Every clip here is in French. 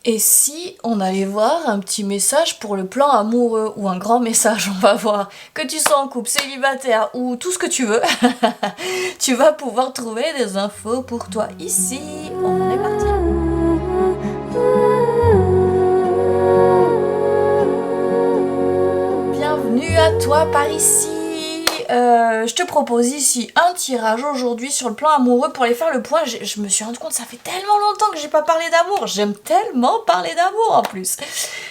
Et si on allait voir un petit message pour le plan amoureux ou un grand message, on va voir que tu sois en couple, célibataire ou tout ce que tu veux, tu vas pouvoir trouver des infos pour toi ici. On est parti. Bienvenue à toi par ici. Je te propose ici un tirage aujourd'hui sur le plan amoureux pour aller faire le point. Je me suis rendu compte, ça fait tellement longtemps que j'ai pas parlé d'amour. J'aime tellement parler d'amour en plus.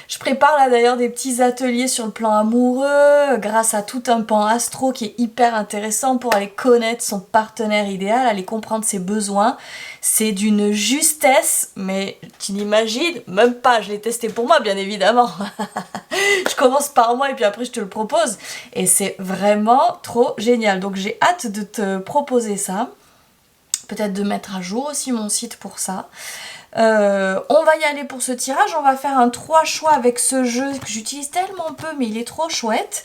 Je prépare là d'ailleurs des petits ateliers sur le plan amoureux grâce à tout un pan astro qui est hyper intéressant pour aller connaître son partenaire idéal, aller comprendre ses besoins. C'est d'une justesse, mais tu n'imagines même pas. Je l'ai testé pour moi, bien évidemment. Je commence par moi et puis après je te le propose. Et c'est vraiment trop génial. Donc j'ai hâte de te proposer ça. Peut-être de mettre à jour aussi mon site pour ça. On va y aller pour ce tirage. On va faire un 3 choix avec ce jeu que j'utilise tellement peu, mais il est trop chouette.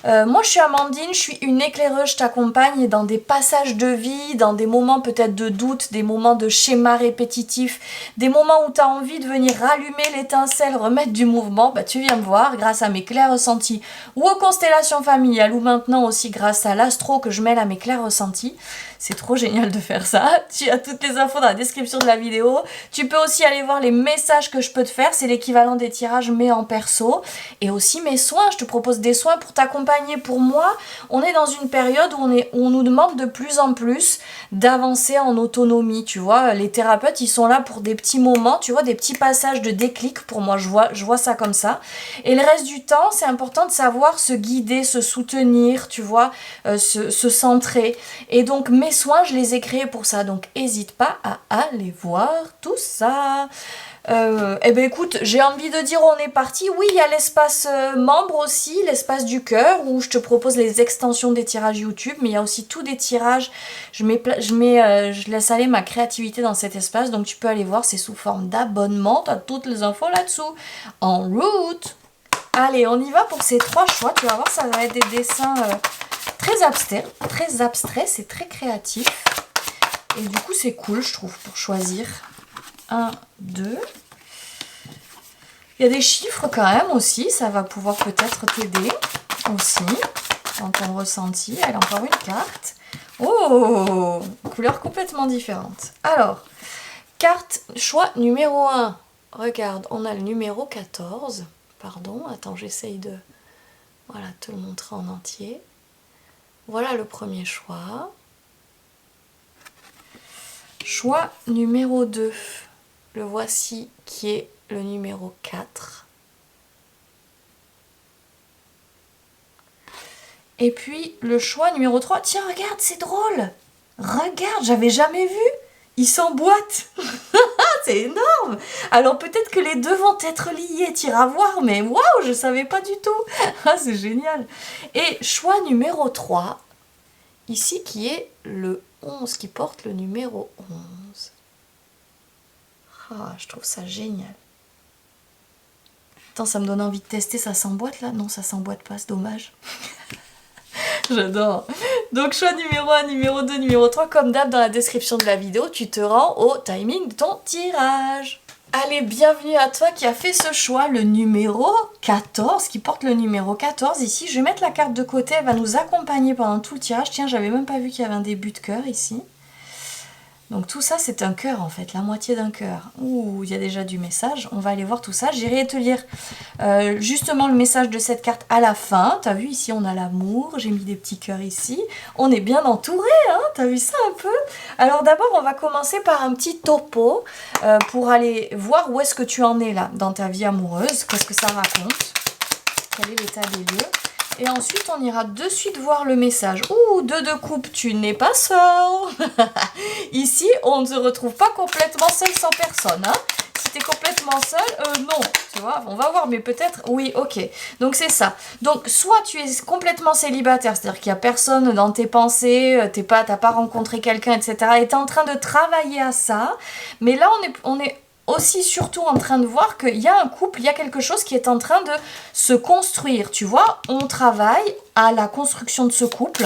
Moi je suis Amandine, je suis une éclaireuse, je t'accompagne dans des passages de vie, dans des moments peut-être de doute, des moments de schéma répétitif, des moments où tu as envie de venir rallumer l'étincelle, remettre du mouvement, bah tu viens me voir grâce à mes clairs ressentis ou aux constellations familiales ou maintenant aussi grâce à l'astro que je mêle à mes clairs ressentis. C'est trop génial de faire ça. Tu as toutes les infos dans la description de la vidéo. Tu peux aussi aller voir les messages que je peux te faire. C'est l'équivalent des tirages mais en perso. Et aussi mes soins. Je te propose des soins pour t'accompagner. Pour moi, on est dans une période où on nous demande de plus en plus d'avancer en autonomie. Tu vois, les thérapeutes, ils sont là pour des petits moments, tu vois, des petits passages de déclic. Pour moi, je vois ça comme ça. Et le reste du temps, c'est important de savoir se guider, se soutenir, tu vois, se centrer. Et donc, mes soins, je les ai créés pour ça. Donc, n'hésite pas à aller voir tout ça. Eh ben écoute, j'ai envie de dire on est parti. Oui, il y a l'espace membre aussi, l'espace du cœur où je te propose les extensions des tirages YouTube, mais il y a aussi tous des tirages. Je laisse aller ma créativité dans cet espace, donc tu peux aller voir, c'est sous forme d'abonnement. Tu as toutes les infos là-dessous. En route. Allez, on y va pour ces 3 choix. Tu vas voir, ça va être des dessins très abstraits, c'est très créatif. Et du coup, c'est cool, je trouve, pour choisir. 1, 2. Il y a des chiffres quand même aussi, ça va pouvoir peut-être t'aider aussi dans ton ressenti. Allez, encore une carte. Oh, couleur complètement différente. Alors, carte choix numéro 1. Regarde, on a le numéro 14. Pardon, attends, j'essaye de te le montrer en entier. Voilà le premier choix. Choix numéro 2. Le voici qui est le numéro 4. Et puis le choix numéro 3. Tiens, regarde, c'est drôle. Regarde, j'avais jamais vu. Ils s'emboîtent. C'est énorme. Alors peut-être que les deux vont être liés, t'iras voir, mais waouh, je savais pas du tout. Ah, c'est génial. Et choix numéro 3. Ici qui est le 11, qui porte le numéro 11. Ah, je trouve ça génial. Attends, ça me donne envie de tester, ça s'emboîte là? Non, ça s'emboîte pas, c'est dommage. J'adore. Donc choix numéro 1, numéro 2, numéro 3, comme d'hab dans la description de la vidéo, tu te rends au timing de ton tirage. Allez, bienvenue à toi qui a fait ce choix, le numéro 14, qui porte le numéro 14. Ici, je vais mettre la carte de côté, elle va nous accompagner pendant tout le tirage. Tiens, j'avais même pas vu qu'il y avait un début de cœur ici. Donc tout ça, c'est un cœur en fait, la moitié d'un cœur. Ouh, il y a déjà du message. On va aller voir tout ça. J'irai te lire justement le message de cette carte à la fin. T'as vu, ici, on a l'amour. J'ai mis des petits cœurs ici. On est bien entouré, hein. T'as vu ça un peu? Alors d'abord, on va commencer par un petit topo pour aller voir où est-ce que tu en es là dans ta vie amoureuse. Qu'est-ce que ça raconte? Quel est l'état des lieux? Et ensuite, on ira de suite voir le message. Ouh, 2 de coupe, tu n'es pas seul. Ici, on ne se retrouve pas complètement seul sans personne. Hein. Si tu es complètement seul, non. Tu vois, on va voir, mais peut-être... Oui, ok. Donc, c'est ça. Donc, soit tu es complètement célibataire, c'est-à-dire qu'il n'y a personne dans tes pensées, t'as pas rencontré quelqu'un, etc. Et tu es en train de travailler à ça. Mais là, on est aussi surtout en train de voir qu'il y a un couple, il y a quelque chose qui est en train de se construire, tu vois, on travaille à la construction de ce couple,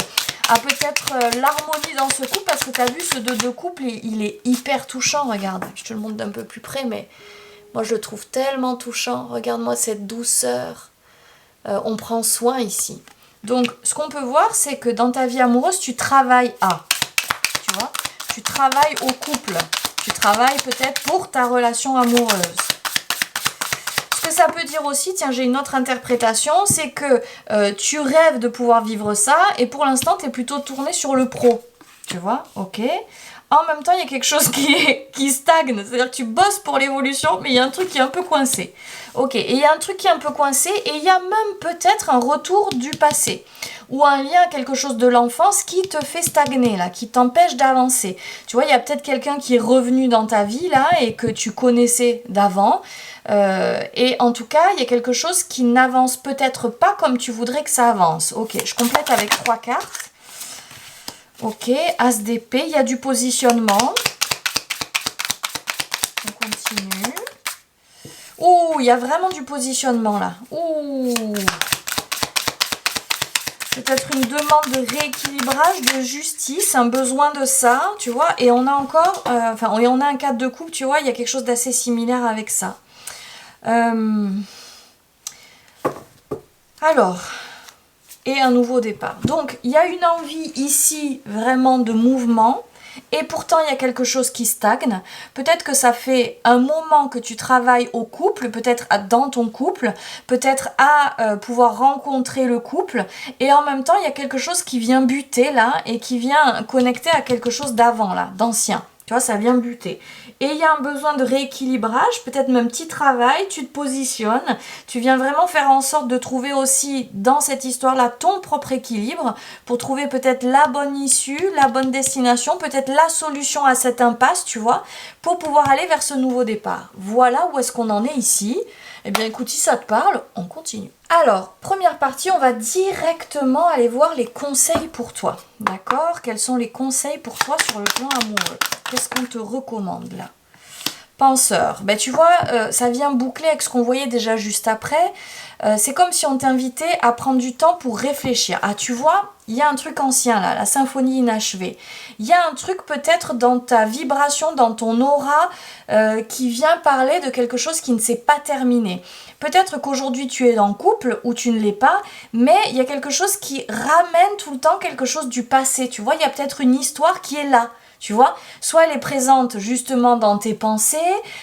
à peut-être l'harmonie dans ce couple, parce que tu as vu ce 2 de couple, il est hyper touchant, regarde, je te le montre d'un peu plus près, mais Moi, je le trouve tellement touchant. Regarde-moi cette douceur. On prend soin ici. Donc, ce qu'on peut voir, c'est que dans ta vie amoureuse, tu travailles à, tu vois, tu travailles au couple. Tu travailles peut-être pour ta relation amoureuse. Ce que ça peut dire aussi, tiens, j'ai une autre interprétation, c'est que tu rêves de pouvoir vivre ça et pour l'instant, tu es plutôt tourné sur le pro. Tu vois, ok. En même temps, il y a quelque chose qui stagne, c'est-à-dire que tu bosses pour l'évolution, mais il y a un truc qui est un peu coincé. Ok, et il y a un truc qui est un peu coincé, et il y a même peut-être un retour du passé, ou un lien à quelque chose de l'enfance qui te fait stagner, là, qui t'empêche d'avancer. Tu vois, il y a peut-être quelqu'un qui est revenu dans ta vie, là, et que tu connaissais d'avant, et en tout cas, il y a quelque chose qui n'avance peut-être pas comme tu voudrais que ça avance. Ok, je complète avec 3 cartes. Ok, As d'épée, il y a du positionnement. On continue. Ouh, il y a vraiment du positionnement là. Ouh. Peut-être une demande de rééquilibrage, de justice, un besoin de ça, tu vois. Et on a encore, et on a un cadre de couple, tu vois, il y a quelque chose d'assez similaire avec ça. Alors... et un nouveau départ. Donc, il y a une envie ici vraiment de mouvement et pourtant, il y a quelque chose qui stagne. Peut-être que ça fait un moment que tu travailles au couple, peut-être dans ton couple, peut-être à pouvoir rencontrer le couple et en même temps, il y a quelque chose qui vient buter là et qui vient connecter à quelque chose d'avant là, d'ancien. Tu vois, ça vient buter. Et il y a un besoin de rééquilibrage, peut-être même petit travail, tu te positionnes, tu viens vraiment faire en sorte de trouver aussi dans cette histoire-là ton propre équilibre pour trouver peut-être la bonne issue, la bonne destination, peut-être la solution à cette impasse, tu vois, pour pouvoir aller vers ce nouveau départ. Voilà où est-ce qu'on en est ici. Eh bien écoute, si ça te parle, on continue. Alors, première partie, on va directement aller voir les conseils pour toi. D'accord? Quels sont les conseils pour toi sur le plan amoureux? Qu'est-ce qu'on te recommande là? Penseur. Ben, tu vois, ça vient boucler avec ce qu'on voyait déjà juste après. C'est comme si on t'invitait à prendre du temps pour réfléchir. Ah, tu vois, il y a un truc ancien là, la symphonie inachevée. Il y a un truc peut-être dans ta vibration, dans ton aura, qui vient parler de quelque chose qui ne s'est pas terminé. Peut-être qu'aujourd'hui tu es en couple ou tu ne l'es pas, mais il y a quelque chose qui ramène tout le temps quelque chose du passé. Tu vois, il y a peut-être une histoire qui est là. Tu vois, soit elle est présente justement dans tes pensées,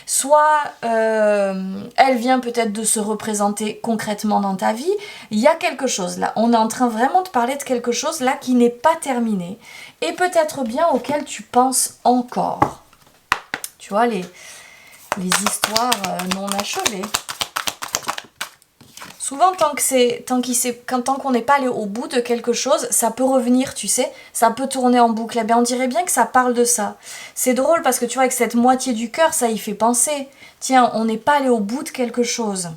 soit elle vient peut-être de se représenter concrètement dans ta vie. Il y a quelque chose là. On est en train vraiment de parler de quelque chose là qui n'est pas terminé et peut-être bien auquel tu penses encore. Tu vois, les histoires non achevées. Souvent, tant qu'on n'est pas allé au bout de quelque chose, ça peut revenir, tu sais, ça peut tourner en boucle. Eh bien, on dirait bien que ça parle de ça. C'est drôle parce que tu vois, avec cette moitié du cœur, ça y fait penser. Tiens, on n'est pas allé au bout de quelque chose.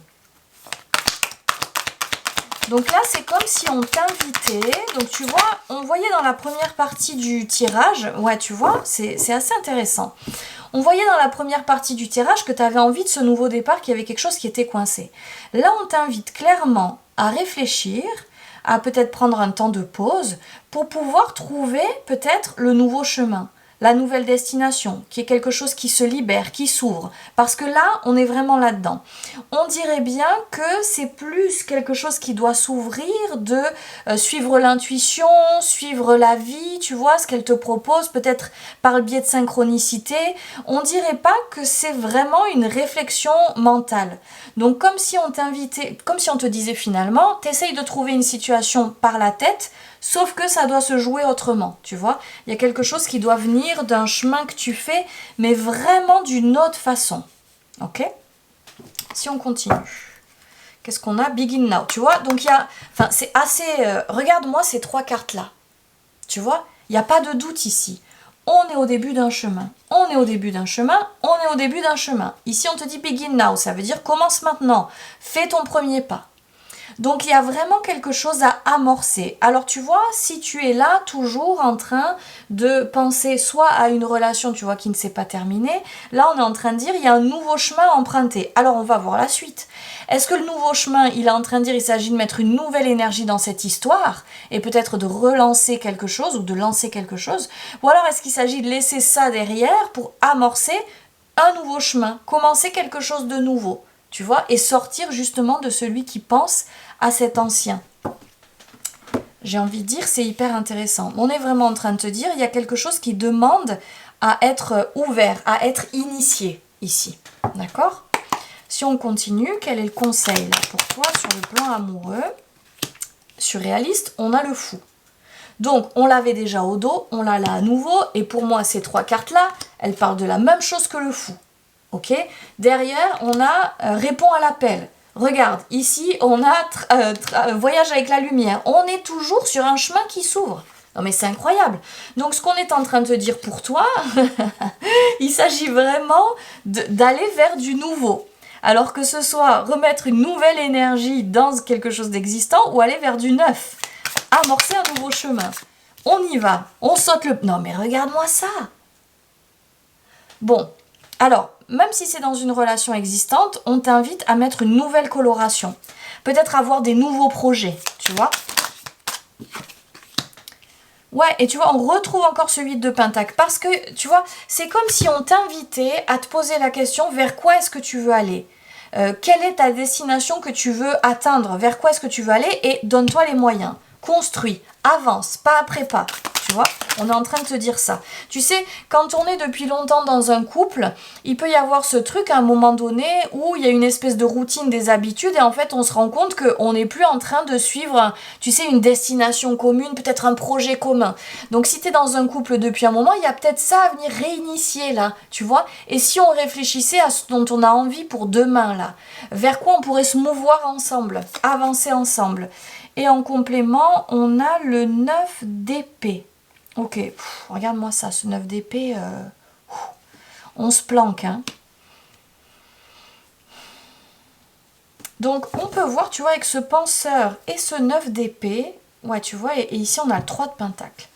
Donc là, c'est comme si on t'invitait. Donc tu vois, on voyait dans la première partie du tirage, ouais, tu vois, c'est assez intéressant. On voyait dans la première partie du tirage que tu avais envie de ce nouveau départ, qu'il y avait quelque chose qui était coincé. Là, on t'invite clairement à réfléchir, à peut-être prendre un temps de pause pour pouvoir trouver peut-être le nouveau chemin, la nouvelle destination, qui est quelque chose qui se libère, qui s'ouvre. Parce que là, on est vraiment là-dedans. On dirait bien que c'est plus quelque chose qui doit s'ouvrir, de suivre l'intuition, suivre la vie, tu vois, ce qu'elle te propose, peut-être par le biais de synchronicité. On dirait pas que c'est vraiment une réflexion mentale. Donc comme si on t'invitait, comme si on te disait finalement, t'essayes de trouver une situation par la tête, sauf que ça doit se jouer autrement, tu vois. Il y a quelque chose qui doit venir d'un chemin que tu fais, mais vraiment d'une autre façon. Ok? Si on continue. Qu'est-ce qu'on a? Begin now. Tu vois? Donc il y a... Enfin, c'est assez... regarde-moi ces 3 cartes-là. Tu vois? Il n'y a pas de doute ici. On est au début d'un chemin. On est au début d'un chemin. On est au début d'un chemin. Ici, on te dit begin now. Ça veut dire commence maintenant. Fais ton premier pas. Donc il y a vraiment quelque chose à amorcer. Alors tu vois, si tu es là toujours en train de penser soit à une relation, tu vois, qui ne s'est pas terminée, là on est en train de dire il y a un nouveau chemin à emprunter. Alors on va voir la suite. Est-ce que le nouveau chemin, il est en train de dire il s'agit de mettre une nouvelle énergie dans cette histoire et peut-être de relancer quelque chose ou de lancer quelque chose, ou alors est-ce qu'il s'agit de laisser ça derrière pour amorcer un nouveau chemin, commencer quelque chose de nouveau, tu vois, et sortir justement de celui qui pense à cet ancien. J'ai envie de dire, c'est hyper intéressant. On est vraiment en train de te dire, il y a quelque chose qui demande à être ouvert, à être initié ici. D'accord? Si on continue, quel est le conseil là pour toi sur le plan amoureux? Surréaliste, on a le fou. Donc, on l'avait déjà au dos, on l'a là à nouveau, et pour moi, ces trois cartes-là, elles parlent de la même chose que le fou. Ok? Derrière, on a répond à l'appel. Regarde, ici, on a voyage avec la lumière. On est toujours sur un chemin qui s'ouvre. Non mais c'est incroyable. Donc ce qu'on est en train de te dire pour toi, il s'agit vraiment d'aller vers du nouveau. Alors que ce soit remettre une nouvelle énergie dans quelque chose d'existant ou aller vers du neuf. Amorcer un nouveau chemin. On y va. On saute le... Non mais regarde-moi ça. Bon, alors, même si c'est dans une relation existante, on t'invite à mettre une nouvelle coloration. Peut-être avoir des nouveaux projets, tu vois. Ouais, et tu vois, on retrouve encore ce 8 de Pentacle. Parce que, tu vois, c'est comme si on t'invitait à te poser la question vers quoi est-ce que tu veux aller. Quelle est ta destination que tu veux atteindre? Vers quoi est-ce que tu veux aller? Et donne-toi les moyens. Construis, avance, pas après pas. Tu vois, on est en train de te dire ça. Tu sais, quand on est depuis longtemps dans un couple, il peut y avoir ce truc à un moment donné où il y a une espèce de routine, des habitudes, et en fait on se rend compte qu'on n'est plus en train de suivre, tu sais, une destination commune, peut-être un projet commun. Donc si tu es dans un couple depuis un moment, il y a peut-être ça à venir réinitier là, tu vois. Et si on réfléchissait à ce dont on a envie pour demain là, vers quoi on pourrait se mouvoir ensemble, avancer ensemble. Et en complément, on a le 9 d'épée. Ok, regarde-moi ça, ce 9 d'épée, on se planque. Hein. Donc, on peut voir, tu vois, avec ce penseur et ce 9 d'épée, ouais, tu vois, et ici, on a le 3 de pentacle.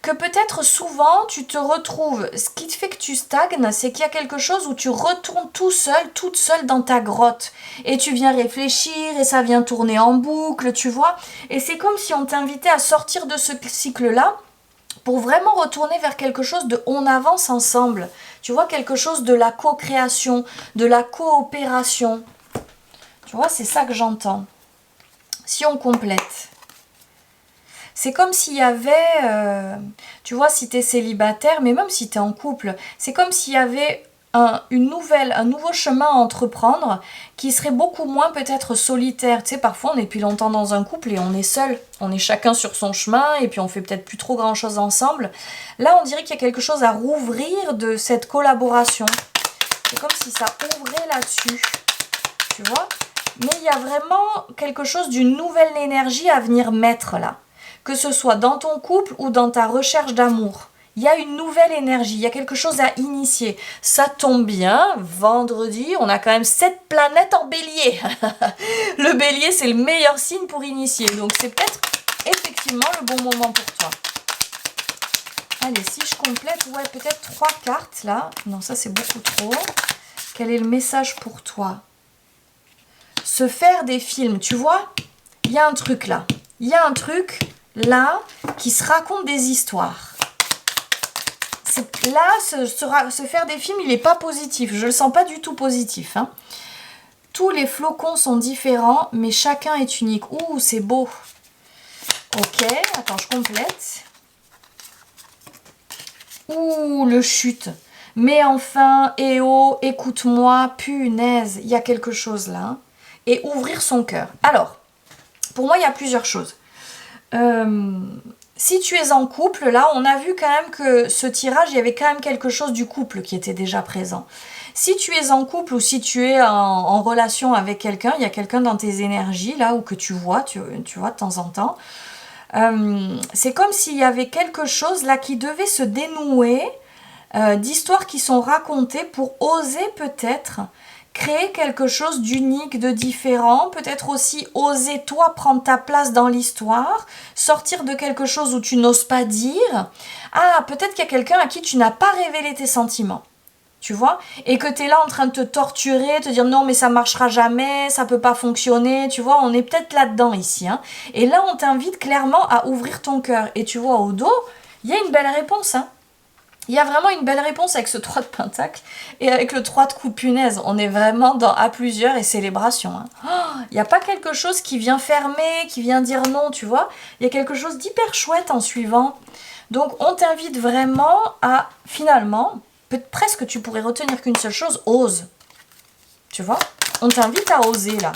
Que peut-être souvent, tu te retrouves, ce qui te fait que tu stagnes, c'est qu'il y a quelque chose où tu retournes tout seul, toute seule dans ta grotte. Et tu viens réfléchir, et ça vient tourner en boucle, tu vois. Et c'est comme si on t'invitait à sortir de ce cycle-là, pour vraiment retourner vers quelque chose de on avance ensemble. Tu vois, quelque chose de la co-création, de la coopération. Tu vois, c'est ça que j'entends. Si on complète. C'est comme s'il y avait, tu vois, si tu es célibataire, mais même si tu es en couple, c'est comme s'il y avait un nouveau chemin à entreprendre qui serait beaucoup moins peut-être solitaire. Tu sais, parfois on est depuis longtemps dans un couple et on est seul. On est chacun sur son chemin et puis on fait peut-être plus trop grand-chose ensemble. Là, on dirait qu'il y a quelque chose à rouvrir de cette collaboration. C'est comme si ça ouvrait là-dessus. Tu vois? Mais il y a vraiment quelque chose d'une nouvelle énergie à venir mettre là. Que ce soit dans ton couple ou dans ta recherche d'amour. Il y a une nouvelle énergie, il y a quelque chose à initier. Ça tombe bien, vendredi, on a quand même 7 planètes en bélier. Le bélier, c'est le meilleur signe pour initier. Donc c'est peut-être effectivement le bon moment pour toi. Allez, si je complète, ouais, peut-être 3 cartes là. Non, ça c'est beaucoup trop. Quel est le message pour toi? Se faire des films, tu vois? Il y a un truc là. Il y a un truc là qui se raconte des histoires. Là, se faire des films, il n'est pas positif. Je ne le sens pas du tout positif. Hein. Tous les flocons sont différents, mais chacun est unique. Ouh, c'est beau. Ok, attends, je complète. Ouh, le chute. Mais enfin, eh oh, écoute-moi, punaise, il y a quelque chose là. Hein. Et ouvrir son cœur. Alors, pour moi, il y a plusieurs choses. Si tu es en couple, là, on a vu quand même que ce tirage, il y avait quand même quelque chose du couple qui était déjà présent. Si tu es en couple ou si tu es en relation avec quelqu'un, il y a quelqu'un dans tes énergies, là, ou que tu vois de temps en temps, c'est comme s'il y avait quelque chose, là, qui devait se dénouer, d'histoires qui sont racontées pour oser peut-être créer quelque chose d'unique, de différent, peut-être aussi oser toi prendre ta place dans l'histoire, sortir de quelque chose où tu n'oses pas dire. Ah, peut-être qu'il y a quelqu'un à qui tu n'as pas révélé tes sentiments, tu vois, et que tu es là en train de te torturer, te dire non mais ça marchera jamais, ça peut pas fonctionner, tu vois, on est peut-être là-dedans ici. Hein. Et là, on t'invite clairement à ouvrir ton cœur. Et tu vois, au dos, il y a une belle réponse, hein. Il y a vraiment une belle réponse avec ce 3 de pentacle et avec le 3 de coupe, punaise. On est vraiment dans à plusieurs et célébration. Hein. Oh, il n'y a pas quelque chose qui vient fermer, qui vient dire non, tu vois. Il y a quelque chose d'hyper chouette en suivant. Donc on t'invite vraiment à, finalement, presque tu pourrais retenir qu'une seule chose, ose. Tu vois, on t'invite à oser là.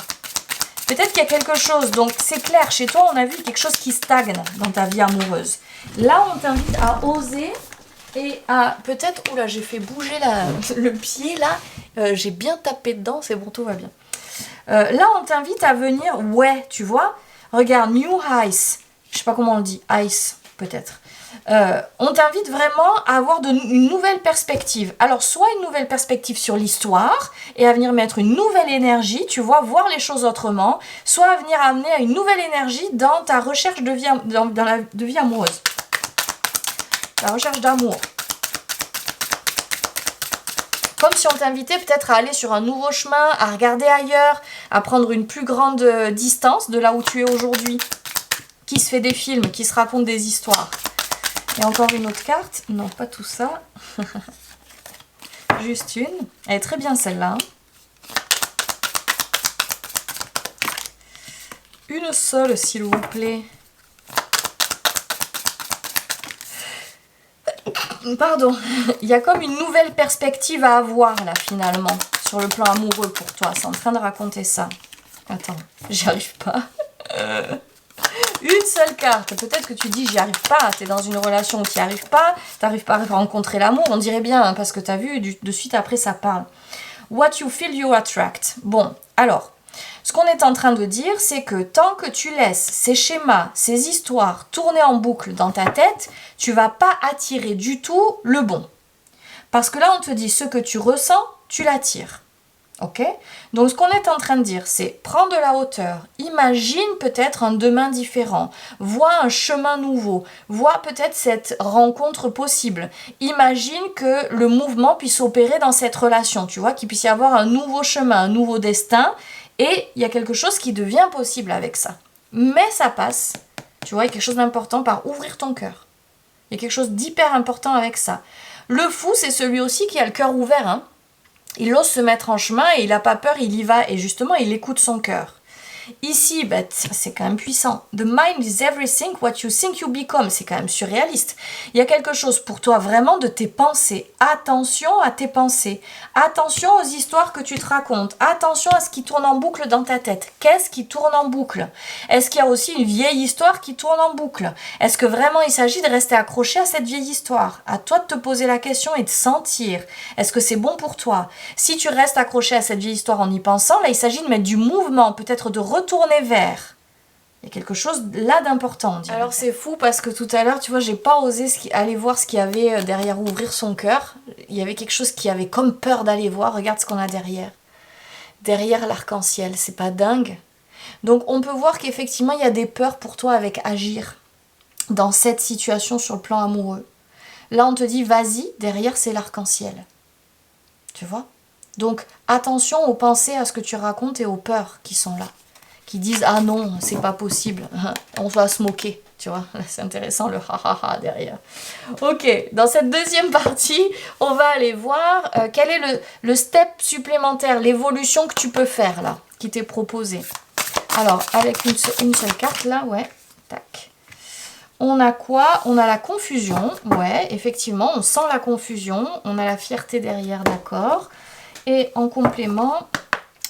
Peut-être qu'il y a quelque chose, donc c'est clair, chez toi on a vu quelque chose qui stagne dans ta vie amoureuse. Là on t'invite à oser et à peut-être, oula j'ai fait bouger le pied là, j'ai bien tapé dedans, c'est bon, tout va bien. Là on t'invite à venir, ouais, tu vois, regarde, new ice, je sais pas comment on le dit, ice peut-être. On t'invite vraiment à avoir une nouvelle perspective. Alors, soit une nouvelle perspective sur l'histoire et à venir mettre une nouvelle énergie, tu vois, voir les choses autrement, soit à venir amener à une nouvelle énergie dans ta recherche de vie, de vie amoureuse. La recherche d'amour. Comme si on t'invitait peut-être à aller sur un nouveau chemin, à regarder ailleurs, à prendre une plus grande distance de là où tu es aujourd'hui. Qui se fait des films, qui se raconte des histoires. Et encore une autre carte. Non, pas tout ça. Juste une. Elle est très bien celle-là. Une seule, s'il vous plaît. Pardon. Il y a comme une nouvelle perspective à avoir, là, finalement. Sur le plan amoureux pour toi. C'est en train de raconter ça. Attends, j'y arrive pas. Une seule carte. Peut-être que tu dis j'y arrive pas, tu es dans une relation où tu n'y arrives pas, tu n'arrives pas à rencontrer l'amour, on dirait bien, hein, parce que tu as vu, de suite après ça parle. What you feel you attract. Bon, alors, ce qu'on est en train de dire, c'est que tant que tu laisses ces schémas, ces histoires tourner en boucle dans ta tête, tu vas pas attirer du tout le bon. Parce que là, on te dit ce que tu ressens, tu l'attires. Ok? Donc ce qu'on est en train de dire, c'est prends de la hauteur, imagine peut-être un demain différent, vois un chemin nouveau, vois peut-être cette rencontre possible, imagine que le mouvement puisse opérer dans cette relation, tu vois, qu'il puisse y avoir un nouveau chemin, un nouveau destin, et il y a quelque chose qui devient possible avec ça. Mais ça passe, tu vois, il y a quelque chose d'important par ouvrir ton cœur. Il y a quelque chose d'hyper important avec ça. Le fou, c'est celui aussi qui a le cœur ouvert, hein. Il ose se mettre en chemin et il n'a pas peur, il y va et justement il écoute son cœur. Ici, bah, c'est quand même puissant. The mind is everything, what you think you become. C'est quand même surréaliste. Il y a quelque chose pour toi vraiment de tes pensées. Attention à tes pensées. Attention aux histoires que tu te racontes. Attention à ce qui tourne en boucle dans ta tête. Qu'est-ce qui tourne en boucle? Est-ce qu'il y a aussi une vieille histoire qui tourne en boucle? Est-ce que vraiment il s'agit de rester accroché à cette vieille histoire? À toi de te poser la question et de sentir. Est-ce que c'est bon pour toi? Si tu restes accroché à cette vieille histoire en y pensant, là il s'agit de mettre du mouvement, peut-être de retourner vers. Il y a quelque chose là d'important. Alors c'est fou parce que tout à l'heure, tu vois, j'ai pas osé aller voir ce qu'il y avait derrière ouvrir son cœur. Il y avait quelque chose qui avait comme peur d'aller voir. Regarde ce qu'on a derrière. Derrière l'arc-en-ciel, c'est pas dingue? Donc on peut voir qu'effectivement il y a des peurs pour toi avec agir dans cette situation sur le plan amoureux. Là on te dit vas-y, derrière c'est l'arc-en-ciel. Tu vois? Donc attention aux pensées, à ce que tu racontes et aux peurs qui sont là. Qui disent ah non, c'est pas possible, on va se moquer, tu vois, c'est intéressant le ha ha ha derrière. Ok, dans cette deuxième partie, on va aller voir quel est le step supplémentaire, l'évolution que tu peux faire là, qui t'est proposé. Alors, avec une seule carte là, ouais, tac. On a quoi? On a la confusion, ouais, effectivement, on sent la confusion, on a la fierté derrière, d'accord. Et en complément,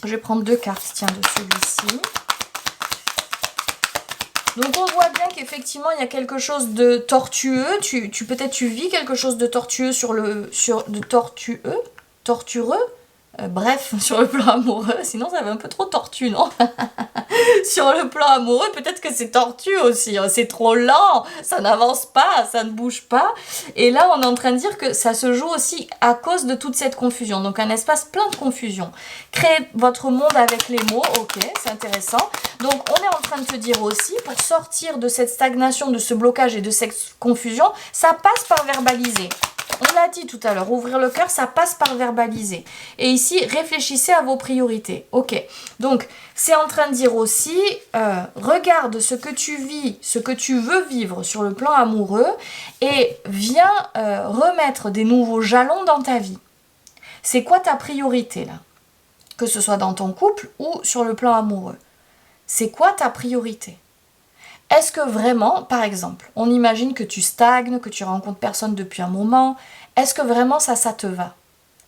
je vais prendre deux cartes, tiens, de celui-ci. Donc on voit bien qu'effectivement il y a quelque chose de tortueux, peut-être tu vis quelque chose de tortueux tortureux, bref, sur le plan amoureux, sinon ça va un peu trop tortu, non? Sur le plan amoureux, peut-être que c'est tortu aussi, hein. C'est trop lent, ça n'avance pas, ça ne bouge pas. Et là, on est en train de dire que ça se joue aussi à cause de toute cette confusion. Donc un espace plein de confusion. Créez votre monde avec les mots, ok, c'est intéressant. Donc on est en train de te dire aussi, pour sortir de cette stagnation, de ce blocage et de cette confusion, ça passe par verbaliser. On l'a dit tout à l'heure, ouvrir le cœur, ça passe par verbaliser. Et ici, réfléchissez à vos priorités. Ok, donc c'est en train de dire aussi, regarde ce que tu vis, ce que tu veux vivre sur le plan amoureux et viens remettre des nouveaux jalons dans ta vie. C'est quoi ta priorité là? Que ce soit dans ton couple ou sur le plan amoureux. C'est quoi ta priorité? Est-ce que vraiment, par exemple, on imagine que tu stagnes, que tu rencontres personne depuis un moment, est-ce que vraiment ça te va?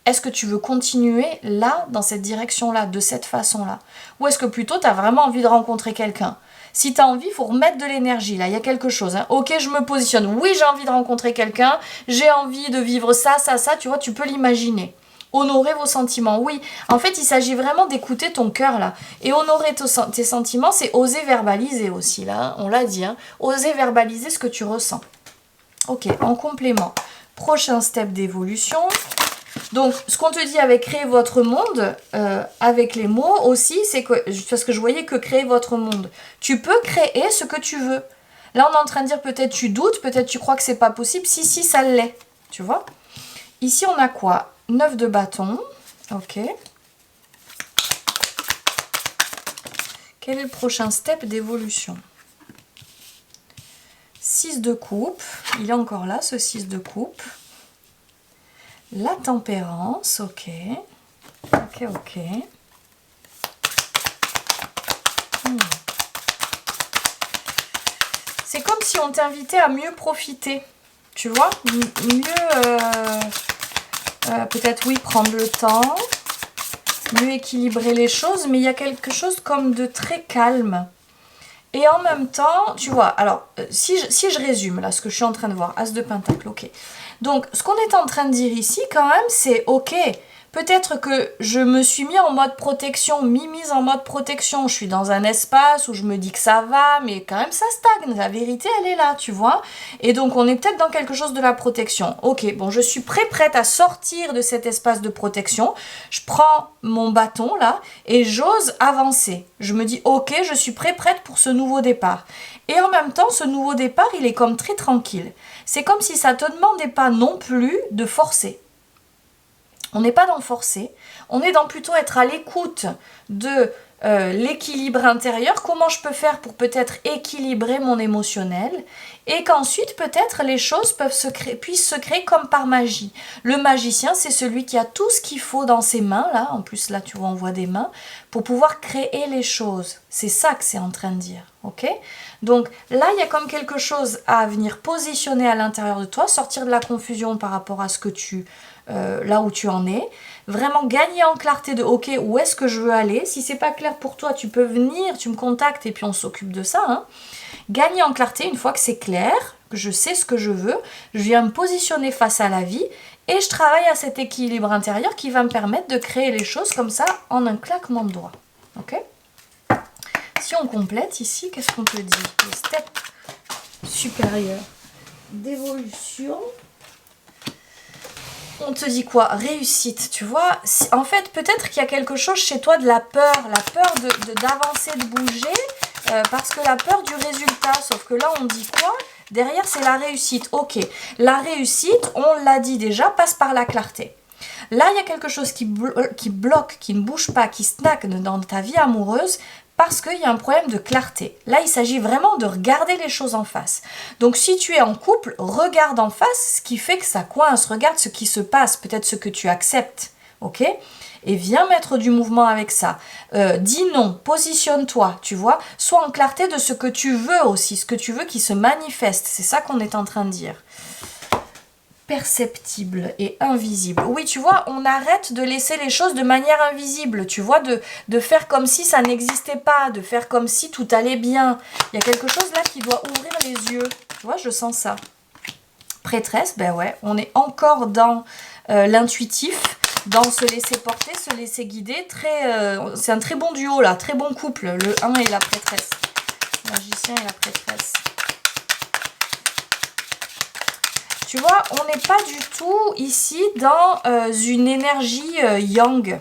Est-ce que tu veux continuer là, dans cette direction-là, de cette façon-là? Ou est-ce que plutôt tu as vraiment envie de rencontrer quelqu'un? Si tu as envie, il faut remettre de l'énergie, là, il y a quelque chose. Hein. Ok, je me positionne, oui j'ai envie de rencontrer quelqu'un, j'ai envie de vivre ça, tu vois, tu peux l'imaginer. Honorer vos sentiments, oui. En fait, il s'agit vraiment d'écouter ton cœur, là. Et honorer tes sentiments, c'est oser verbaliser aussi, là. Hein, on l'a dit, hein. Oser verbaliser ce que tu ressens. Ok, en complément. Prochain step d'évolution. Donc, ce qu'on te dit avec créer votre monde, avec les mots aussi, c'est que, parce que je voyais que créer votre monde. Tu peux créer ce que tu veux. Là, on est en train de dire peut-être tu doutes, peut-être tu crois que c'est pas possible. Si, ça l'est. Tu vois? Ici, on a quoi? 9 de bâton, ok. Quel est le prochain step d'évolution? 6 de coupe, il est encore là ce 6 de coupe. La tempérance, ok. Ok. C'est comme si on t'invitait à mieux profiter, tu vois, mieux... peut-être oui, prendre le temps, mieux équilibrer les choses, mais il y a quelque chose comme de très calme. Et en même temps, tu vois, alors, si je résume là, ce que je suis en train de voir, As de Pentacle, ok. Donc, ce qu'on est en train de dire ici, quand même, c'est ok. Peut-être que je me suis mise en mode protection, mise en mode protection. Je suis dans un espace où je me dis que ça va, mais quand même ça stagne. La vérité, elle est là, tu vois. Et donc, on est peut-être dans quelque chose de la protection. Ok, bon, je suis prête à sortir de cet espace de protection. Je prends mon bâton, là, et j'ose avancer. Je me dis, ok, je suis prête pour ce nouveau départ. Et en même temps, ce nouveau départ, il est comme très tranquille. C'est comme si ça ne te demandait pas non plus de forcer. On n'est pas dans le forcer, on est dans plutôt être à l'écoute de l'équilibre intérieur, comment je peux faire pour peut-être équilibrer mon émotionnel, et qu'ensuite peut-être les choses puissent se créer comme par magie. Le magicien, c'est celui qui a tout ce qu'il faut dans ses mains, là, en plus là tu vois on voit des mains, pour pouvoir créer les choses. C'est ça que c'est en train de dire, ok? Donc là il y a comme quelque chose à venir positionner à l'intérieur de toi, sortir de la confusion par rapport à ce que là où tu en es, vraiment gagner en clarté de ok, où est-ce que je veux aller. Si c'est pas clair pour toi, tu peux venir, tu me contactes et puis on s'occupe de ça, hein. Gagner en clarté une fois que c'est clair, que je sais ce que je veux, je viens me positionner face à la vie et je travaille à cet équilibre intérieur qui va me permettre de créer les choses comme ça en un claquement de doigts, ok? Si on complète ici, qu'est-ce qu'on te dit? Le step supérieur d'évolution. On te dit quoi? Réussite, tu vois. En fait, peut-être qu'il y a quelque chose chez toi de la peur d'avancer, de bouger, parce que la peur du résultat, sauf que là, on dit quoi? Derrière, c'est la réussite. Ok, la réussite, on l'a dit déjà, passe par la clarté. Là, il y a quelque chose qui bloque, qui ne bouge pas, qui stagne dans ta vie amoureuse, parce qu'il y a un problème de clarté. Là, il s'agit vraiment de regarder les choses en face. Donc, si tu es en couple, regarde en face ce qui fait que ça coince. Regarde ce qui se passe, peut-être ce que tu acceptes, ok? Et viens mettre du mouvement avec ça. Dis non, positionne-toi, tu vois. Sois en clarté de ce que tu veux aussi, ce que tu veux qui se manifeste. C'est ça qu'on est en train de dire. Perceptible et invisible. Oui, tu vois, on arrête de laisser les choses de manière invisible, tu vois, de faire comme si ça n'existait pas, de faire comme si tout allait bien. Il y a quelque chose là qui doit ouvrir les yeux. Tu vois, je sens ça. Prêtresse, ben ouais, on est encore dans l'intuitif, dans se laisser porter, se laisser guider. C'est un très bon duo là, très bon couple, le 1 et la prêtresse. Le magicien et la prêtresse. Tu vois, on n'est pas du tout ici dans une énergie yang,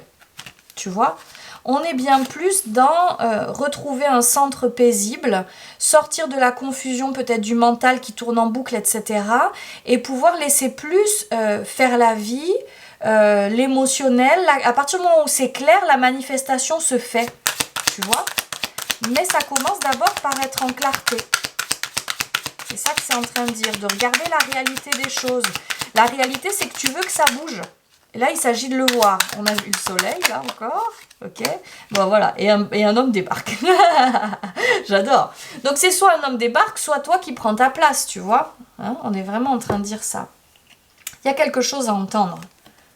tu vois. On est bien plus dans retrouver un centre paisible, sortir de la confusion peut-être du mental qui tourne en boucle, etc. Et pouvoir laisser plus faire la vie, l'émotionnel. À partir du moment où c'est clair, la manifestation se fait, tu vois. Mais ça commence d'abord par être en clarté. C'est ça que c'est en train de dire, de regarder la réalité des choses. La réalité, c'est que tu veux que ça bouge. Et là, il s'agit de le voir. On a vu le soleil, là, encore. Ok. Bon, voilà. Et un homme débarque. J'adore. Donc, c'est soit un homme débarque, soit toi qui prends ta place, tu vois. Hein, on est vraiment en train de dire ça. Il y a quelque chose à entendre.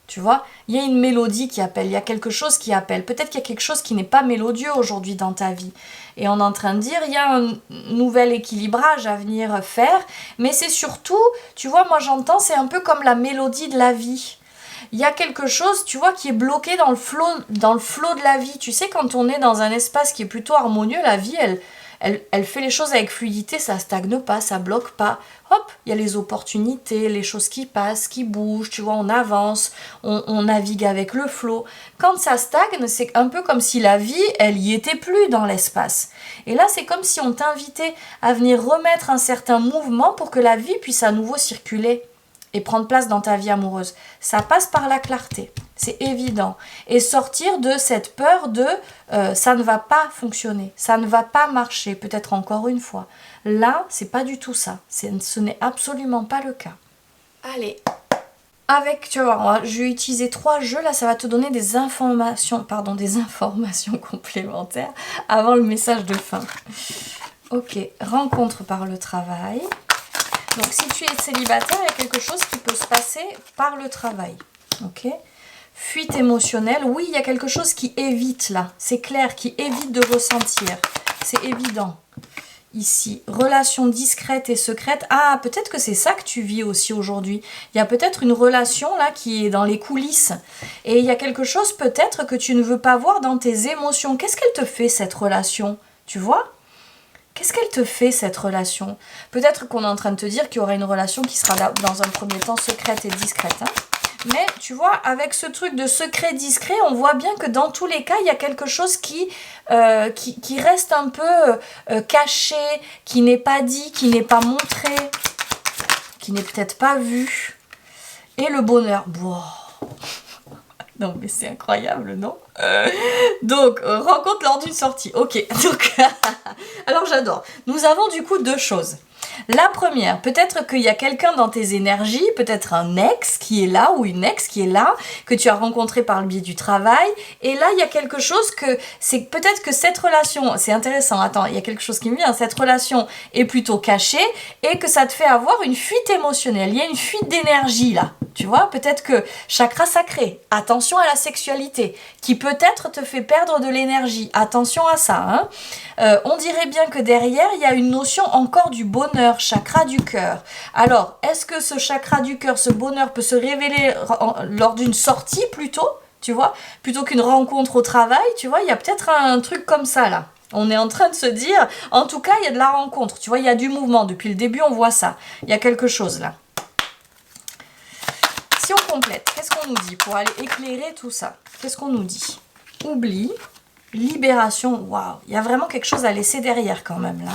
Tu vois, il y a une mélodie qui appelle, il y a quelque chose qui appelle. Peut-être qu'il y a quelque chose qui n'est pas mélodieux aujourd'hui dans ta vie. Et on est en train de dire, il y a un nouvel équilibrage à venir faire. Mais c'est surtout, tu vois, moi j'entends, c'est un peu comme la mélodie de la vie. Il y a quelque chose, tu vois, qui est bloqué dans le flot de la vie. Tu sais, quand on est dans un espace qui est plutôt harmonieux, la vie, elle fait les choses avec fluidité, ça stagne pas, ça bloque pas. Hop, il y a les opportunités, les choses qui passent, qui bougent, tu vois, on avance, on navigue avec le flot. Quand ça stagne, c'est un peu comme si la vie, elle y était plus dans l'espace. Et là, c'est comme si on t'invitait à venir remettre un certain mouvement pour que la vie puisse à nouveau circuler et prendre place dans ta vie amoureuse. Ça passe par la clarté, c'est évident. Et sortir de cette peur de ça ne va pas fonctionner, ça ne va pas marcher, peut-être encore une fois. Là, c'est pas du tout ça. Ce n'est absolument pas le cas. Allez, avec, tu vas voir, je vais utiliser 3 jeux, là ça va te donner des informations complémentaires avant le message de fin. Ok, rencontre par le travail. Donc, si tu es célibataire, il y a quelque chose qui peut se passer par le travail. Ok ? Fuite émotionnelle. Oui, il y a quelque chose qui évite là. C'est clair, qui évite de ressentir. C'est évident. Ici, relation discrète et secrète. Ah, peut-être que c'est ça que tu vis aussi aujourd'hui. Il y a peut-être une relation là qui est dans les coulisses. Et il y a quelque chose peut-être que tu ne veux pas voir dans tes émotions. Qu'est-ce qu'elle te fait cette relation ? Tu vois ? Qu'est-ce qu'elle te fait, cette relation? Peut-être qu'on est en train de te dire qu'il y aura une relation qui sera là, dans un premier temps secrète et discrète. Hein. Mais tu vois, avec ce truc de secret-discret, on voit bien que dans tous les cas, il y a quelque chose qui reste un peu caché, qui n'est pas dit, qui n'est pas montré, qui n'est peut-être pas vu. Et le bonheur. Wow. Non mais c'est incroyable, non? Donc, rencontre lors d'une sortie. Ok, donc, alors j'adore. Nous avons du coup 2 choses. La première, peut-être qu'il y a quelqu'un dans tes énergies, peut-être un ex qui est là ou une ex qui est là, que tu as rencontré par le biais du travail. Et là, il y a quelque chose que, c'est peut-être que cette relation, c'est intéressant, attends, il y a quelque chose qui me vient, cette relation est plutôt cachée et que ça te fait avoir une fuite émotionnelle. Il y a une fuite d'énergie là, tu vois, peut-être que chakra sacré, attention à la sexualité, qui peut-être te fait perdre de l'énergie, attention à ça, hein. On dirait bien que derrière, il y a une notion encore du bonheur, chakra du cœur. Alors, est-ce que ce chakra du cœur, ce bonheur peut se révéler lors d'une sortie plutôt, tu vois, plutôt qu'une rencontre au travail, tu vois, il y a peut-être un truc comme ça là. On est en train de se dire, en tout cas, il y a de la rencontre, tu vois, il y a du mouvement. Depuis le début, on voit ça. Il y a quelque chose là. Si on complète, qu'est-ce qu'on nous dit pour aller éclairer tout ça? Qu'est-ce qu'on nous dit? Oubli. Libération, waouh, il y a vraiment quelque chose à laisser derrière quand même là.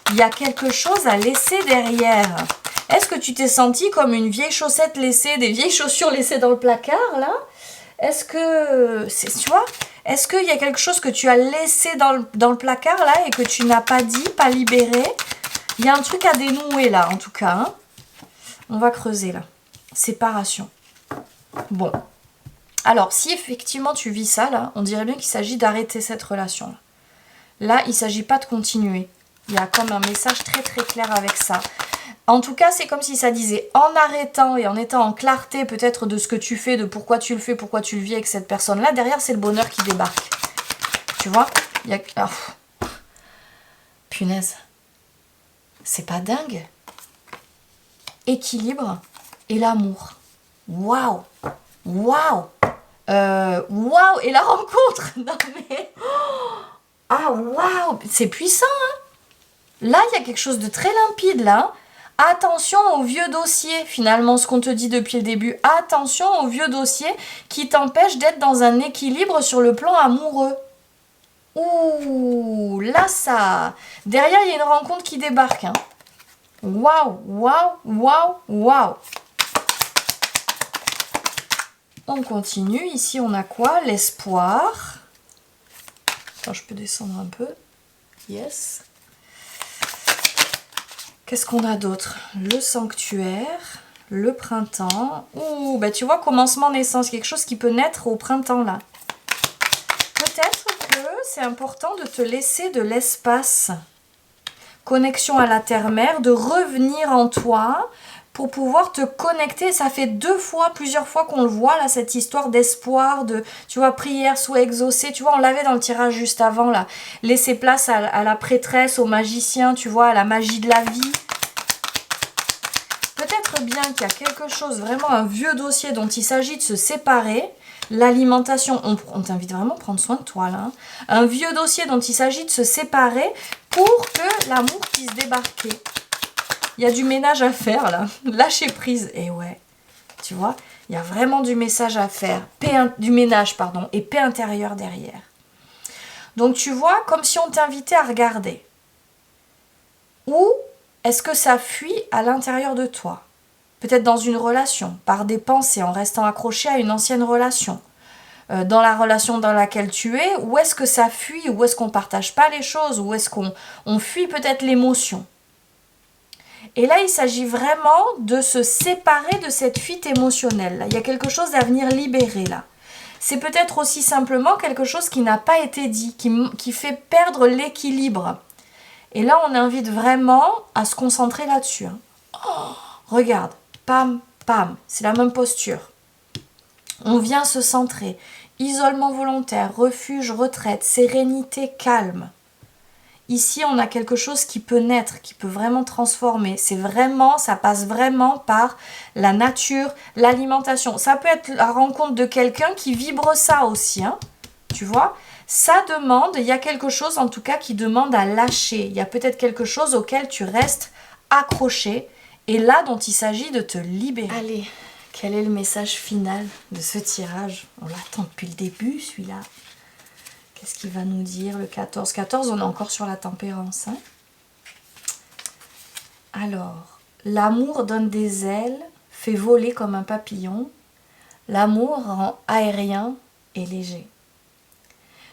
Il y a quelque chose à laisser derrière. Est-ce que tu t'es senti comme une vieille chaussette laissée, des vieilles chaussures laissées dans le placard là? Est-ce que, tu vois, est-ce qu'il y a quelque chose que tu as laissé dans le placard là et que tu n'as pas dit, pas libéré? Il y a un truc à dénouer là en tout cas. Hein. On va creuser là. Séparation. Bon. Alors, si effectivement tu vis ça, là, on dirait bien qu'il s'agit d'arrêter cette relation. Là, il ne s'agit pas de continuer. Il y a comme un message très très clair avec ça. En tout cas, c'est comme si ça disait, en arrêtant et en étant en clarté peut-être de ce que tu fais, de pourquoi tu le fais, pourquoi tu le vis avec cette personne-là, derrière, c'est le bonheur qui débarque. Tu vois, il y a... Oh. Punaise. C'est pas dingue? Équilibre et l'amour. Waouh! Waouh! Waouh! Et la rencontre! Non mais... Ah waouh! C'est puissant, hein? Là, il y a quelque chose de très limpide, là. Attention aux vieux dossiers, finalement, ce qu'on te dit depuis le début. Attention aux vieux dossiers qui t'empêchent d'être dans un équilibre sur le plan amoureux. Ouh, là ça. Derrière, il y a une rencontre qui débarque. Hein. Waouh, waouh, waouh, waouh. On continue. Ici, on a quoi? L'espoir. Attends, je peux descendre un peu. Yes. Qu'est-ce qu'on a d'autre? Le sanctuaire, le printemps. Ouh, bah tu vois, commencement, naissance. Quelque chose qui peut naître au printemps, là. Peut-être que c'est important de te laisser de l'espace. Connexion à la terre-mère, de revenir en toi pour pouvoir te connecter. Ça fait plusieurs fois qu'on le voit, là, cette histoire d'espoir, de, tu vois, prière, souhait exaucé. Tu vois, on l'avait dans le tirage juste avant, là. Laisser place à la prêtresse, au magicien, tu vois, à la magie de la vie. Peut-être bien qu'il y a quelque chose, vraiment un vieux dossier dont il s'agit de se séparer. L'alimentation, on t'invite vraiment à prendre soin de toi là. Hein. Un vieux dossier dont il s'agit de se séparer pour que l'amour puisse débarquer. Il y a du ménage à faire là. Lâcher prise. Et ouais, tu vois, il y a vraiment du message à faire. Du ménage, pardon, et paix intérieure derrière. Donc tu vois, comme si on t'invitait à regarder. Où est-ce que ça fuit à l'intérieur de toi? Peut-être dans une relation, par des pensées, en restant accroché à une ancienne relation. Dans la relation dans laquelle tu es, où est-ce que ça fuit? Où est-ce qu'on ne partage pas les choses? Où est-ce qu'on fuit peut-être l'émotion? Et là, il s'agit vraiment de se séparer de cette fuite émotionnelle. Là. Il y a quelque chose à venir libérer là. C'est peut-être aussi simplement quelque chose qui n'a pas été dit, qui fait perdre l'équilibre. Et là, on invite vraiment à se concentrer là-dessus. Hein. Oh, regarde. Pam, pam, c'est la même posture. On vient se centrer. Isolement volontaire, refuge, retraite, sérénité, calme. Ici, on a quelque chose qui peut naître, qui peut vraiment transformer. C'est vraiment, ça passe vraiment par la nature, l'alimentation. Ça peut être la rencontre de quelqu'un qui vibre ça aussi, hein, tu vois. Ça demande, il y a quelque chose en tout cas qui demande à lâcher. Il y a peut-être quelque chose auquel tu restes accroché. Et là, dont il s'agit de te libérer. Allez, quel est le message final de ce tirage? On l'attend depuis le début, celui-là. Qu'est-ce qu'il va nous dire, le 14? 14, on est encore sur la tempérance. Hein. Alors, l'amour donne des ailes, fait voler comme un papillon. L'amour rend aérien et léger.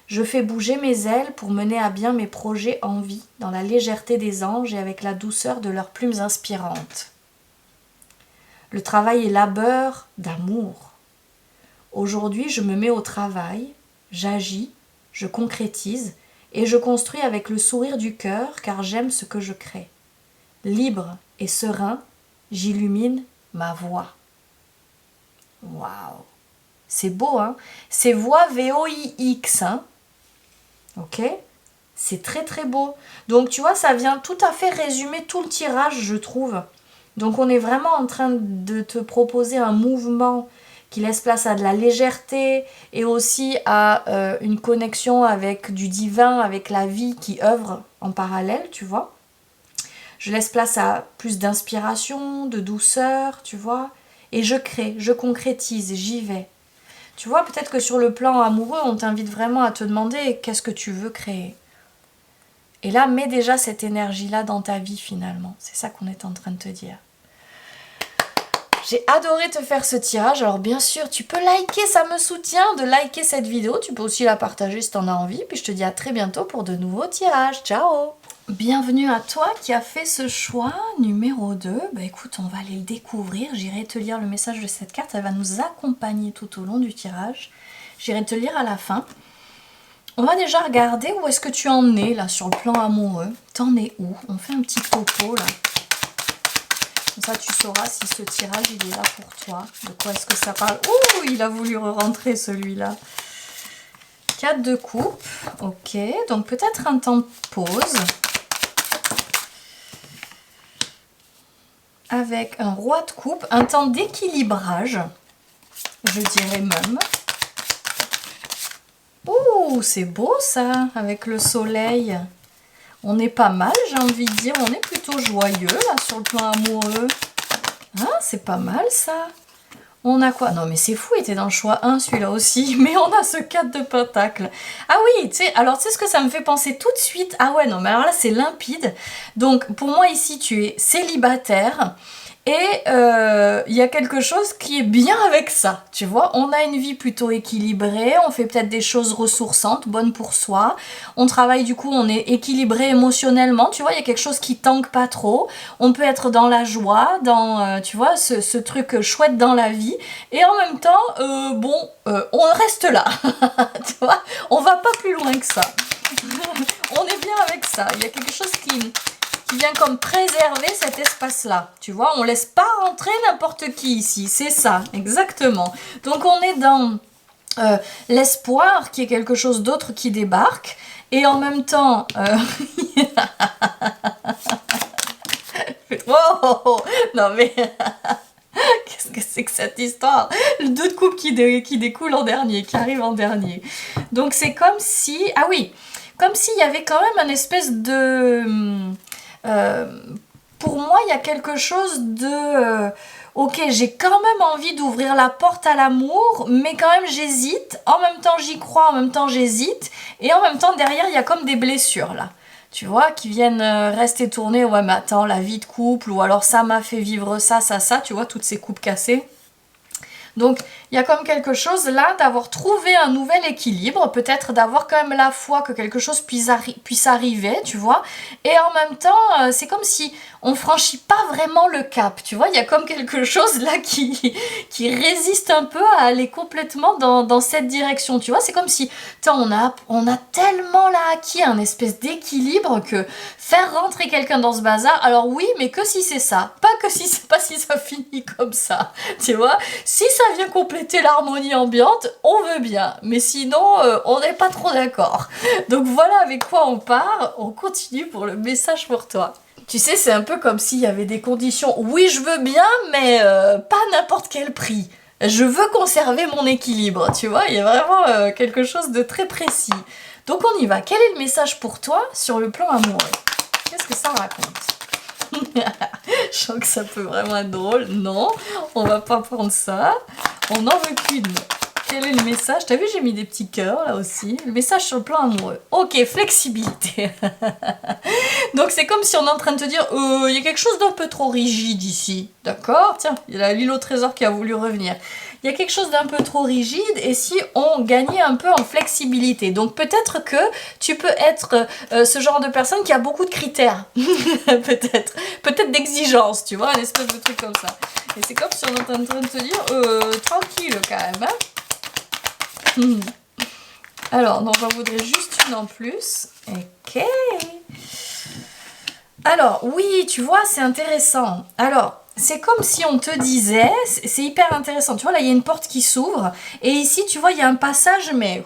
Je fais bouger mes ailes pour mener à bien mes projets en vie, dans la légèreté des anges et avec la douceur de leurs plumes inspirantes. Le travail est labeur d'amour. Aujourd'hui, je me mets au travail, j'agis, je concrétise et je construis avec le sourire du cœur car j'aime ce que je crée. Libre et serein, j'illumine ma voix. Waouh! C'est beau, hein? C'est voix VOIX, hein? Ok? C'est très très beau. Donc tu vois, ça vient tout à fait résumer tout le tirage, je trouve. Donc on est vraiment en train de te proposer un mouvement qui laisse place à de la légèreté et aussi à une connexion avec du divin, avec la vie qui œuvre en parallèle, tu vois. Je laisse place à plus d'inspiration, de douceur, tu vois. Et je crée, je concrétise, j'y vais. Tu vois, peut-être que sur le plan amoureux, on t'invite vraiment à te demander qu'est-ce que tu veux créer. Et là, mets déjà cette énergie-là dans ta vie finalement. C'est ça qu'on est en train de te dire. J'ai adoré te faire ce tirage. Alors bien sûr, tu peux liker, ça me soutient de liker cette vidéo. Tu peux aussi la partager si tu en as envie. Puis je te dis à très bientôt pour de nouveaux tirages. Ciao! Bienvenue à toi qui a fait ce choix numéro 2. Bah écoute, on va aller le découvrir. J'irai te lire le message de cette carte. Elle va nous accompagner tout au long du tirage. J'irai te lire à la fin. On va déjà regarder où est-ce que tu en es là sur le plan amoureux. T'en es où? On fait un petit topo là. Comme ça tu sauras si ce tirage il est là pour toi. De quoi est-ce que ça parle? Ouh, il a voulu rentrer celui-là. 4 de coupe. Ok, donc peut-être un temps de pause. Avec un roi de coupe, un temps d'équilibrage, je dirais même. Ouh, c'est beau ça, avec le soleil. On est pas mal, j'ai envie de dire. On est plutôt joyeux, là, sur le plan amoureux. Hein, c'est pas mal, ça. On a quoi? Non, mais c'est fou, il était dans le choix 1, celui-là aussi. Mais on a ce 4 de pentacle. Ah oui, tu sais, alors tu sais ce que ça me fait penser tout de suite? Ah ouais, non, mais alors là, c'est limpide. Donc, pour moi, ici, tu es célibataire. Et il y a quelque chose qui est bien avec ça, tu vois. On a une vie plutôt équilibrée, on fait peut-être des choses ressourçantes, bonnes pour soi. On travaille du coup, on est équilibré émotionnellement, tu vois. Il y a quelque chose qui tanque pas trop. On peut être dans la joie, dans, tu vois, ce truc chouette dans la vie. Et en même temps, on reste là, tu vois. On va pas plus loin que ça. On est bien avec ça. Il y a quelque chose qui vient comme préserver cet espace-là. Tu vois, on laisse pas rentrer n'importe qui ici. C'est ça, exactement. Donc on est dans l'espoir qu'il y ait quelque chose d'autre qui débarque. Et en même temps... oh, non mais... Qu'est-ce que c'est que cette histoire? Le 2 de coupe qui découle en dernier, qui arrive en dernier. Donc c'est comme si... Ah oui, comme s'il y avait quand même un espèce de... pour moi, il y a quelque chose de... ok, j'ai quand même envie d'ouvrir la porte à l'amour, mais quand même j'hésite. En même temps, j'y crois, en même temps, j'hésite. Et en même temps, derrière, il y a comme des blessures, là. Tu vois, qui viennent rester tournées. Ouais, mais attends, la vie de couple, ou alors ça m'a fait vivre ça, tu vois, toutes ces coupes cassées. Donc, il y a comme quelque chose là d'avoir trouvé un nouvel équilibre, peut-être d'avoir quand même la foi que quelque chose puisse arriver, tu vois. Et en même temps, c'est comme si on franchit pas vraiment le cap, tu vois. Il y a comme quelque chose là qui résiste un peu à aller complètement dans cette direction, tu vois. C'est comme si, on a tellement là acquis un espèce d'équilibre que faire rentrer quelqu'un dans ce bazar, alors oui, mais que si c'est ça, pas si ça finit comme ça, tu vois. Si ça vient compléter l'harmonie ambiante, on veut bien, mais sinon, on n'est pas trop d'accord. Donc voilà avec quoi on part, on continue pour le message pour toi. Tu sais, c'est un peu comme s'il y avait des conditions, oui je veux bien, mais pas à n'importe quel prix. Je veux conserver mon équilibre, tu vois, il y a vraiment quelque chose de très précis. Donc on y va, quel est le message pour toi sur le plan amoureux? Qu'est-ce que ça raconte? Je sens que ça peut vraiment être drôle. Non, on va pas prendre ça. On n'en veut qu'une. Quel est le message? T'as vu, j'ai mis des petits cœurs là aussi. Le message sur le plan amoureux. Ok, flexibilité. Donc c'est comme si on est en train de te dire, il y a quelque chose d'un peu trop rigide ici. D'accord? Tiens, il y a l'île au trésor qui a voulu revenir. Il y a quelque chose d'un peu trop rigide et si on gagnait un peu en flexibilité. Donc peut-être que tu peux être ce genre de personne qui a beaucoup de critères. Peut-être d'exigences, tu vois, un espèce de truc comme ça. Et c'est comme si on est en train de te dire, tranquille quand même, hein. Alors, non, j'en voudrais juste une en plus. Ok. Alors, oui, tu vois, c'est intéressant. Alors, c'est comme si on te disait, c'est hyper intéressant. Tu vois, là, il y a une porte qui s'ouvre. Et ici, tu vois, il y a un passage, mais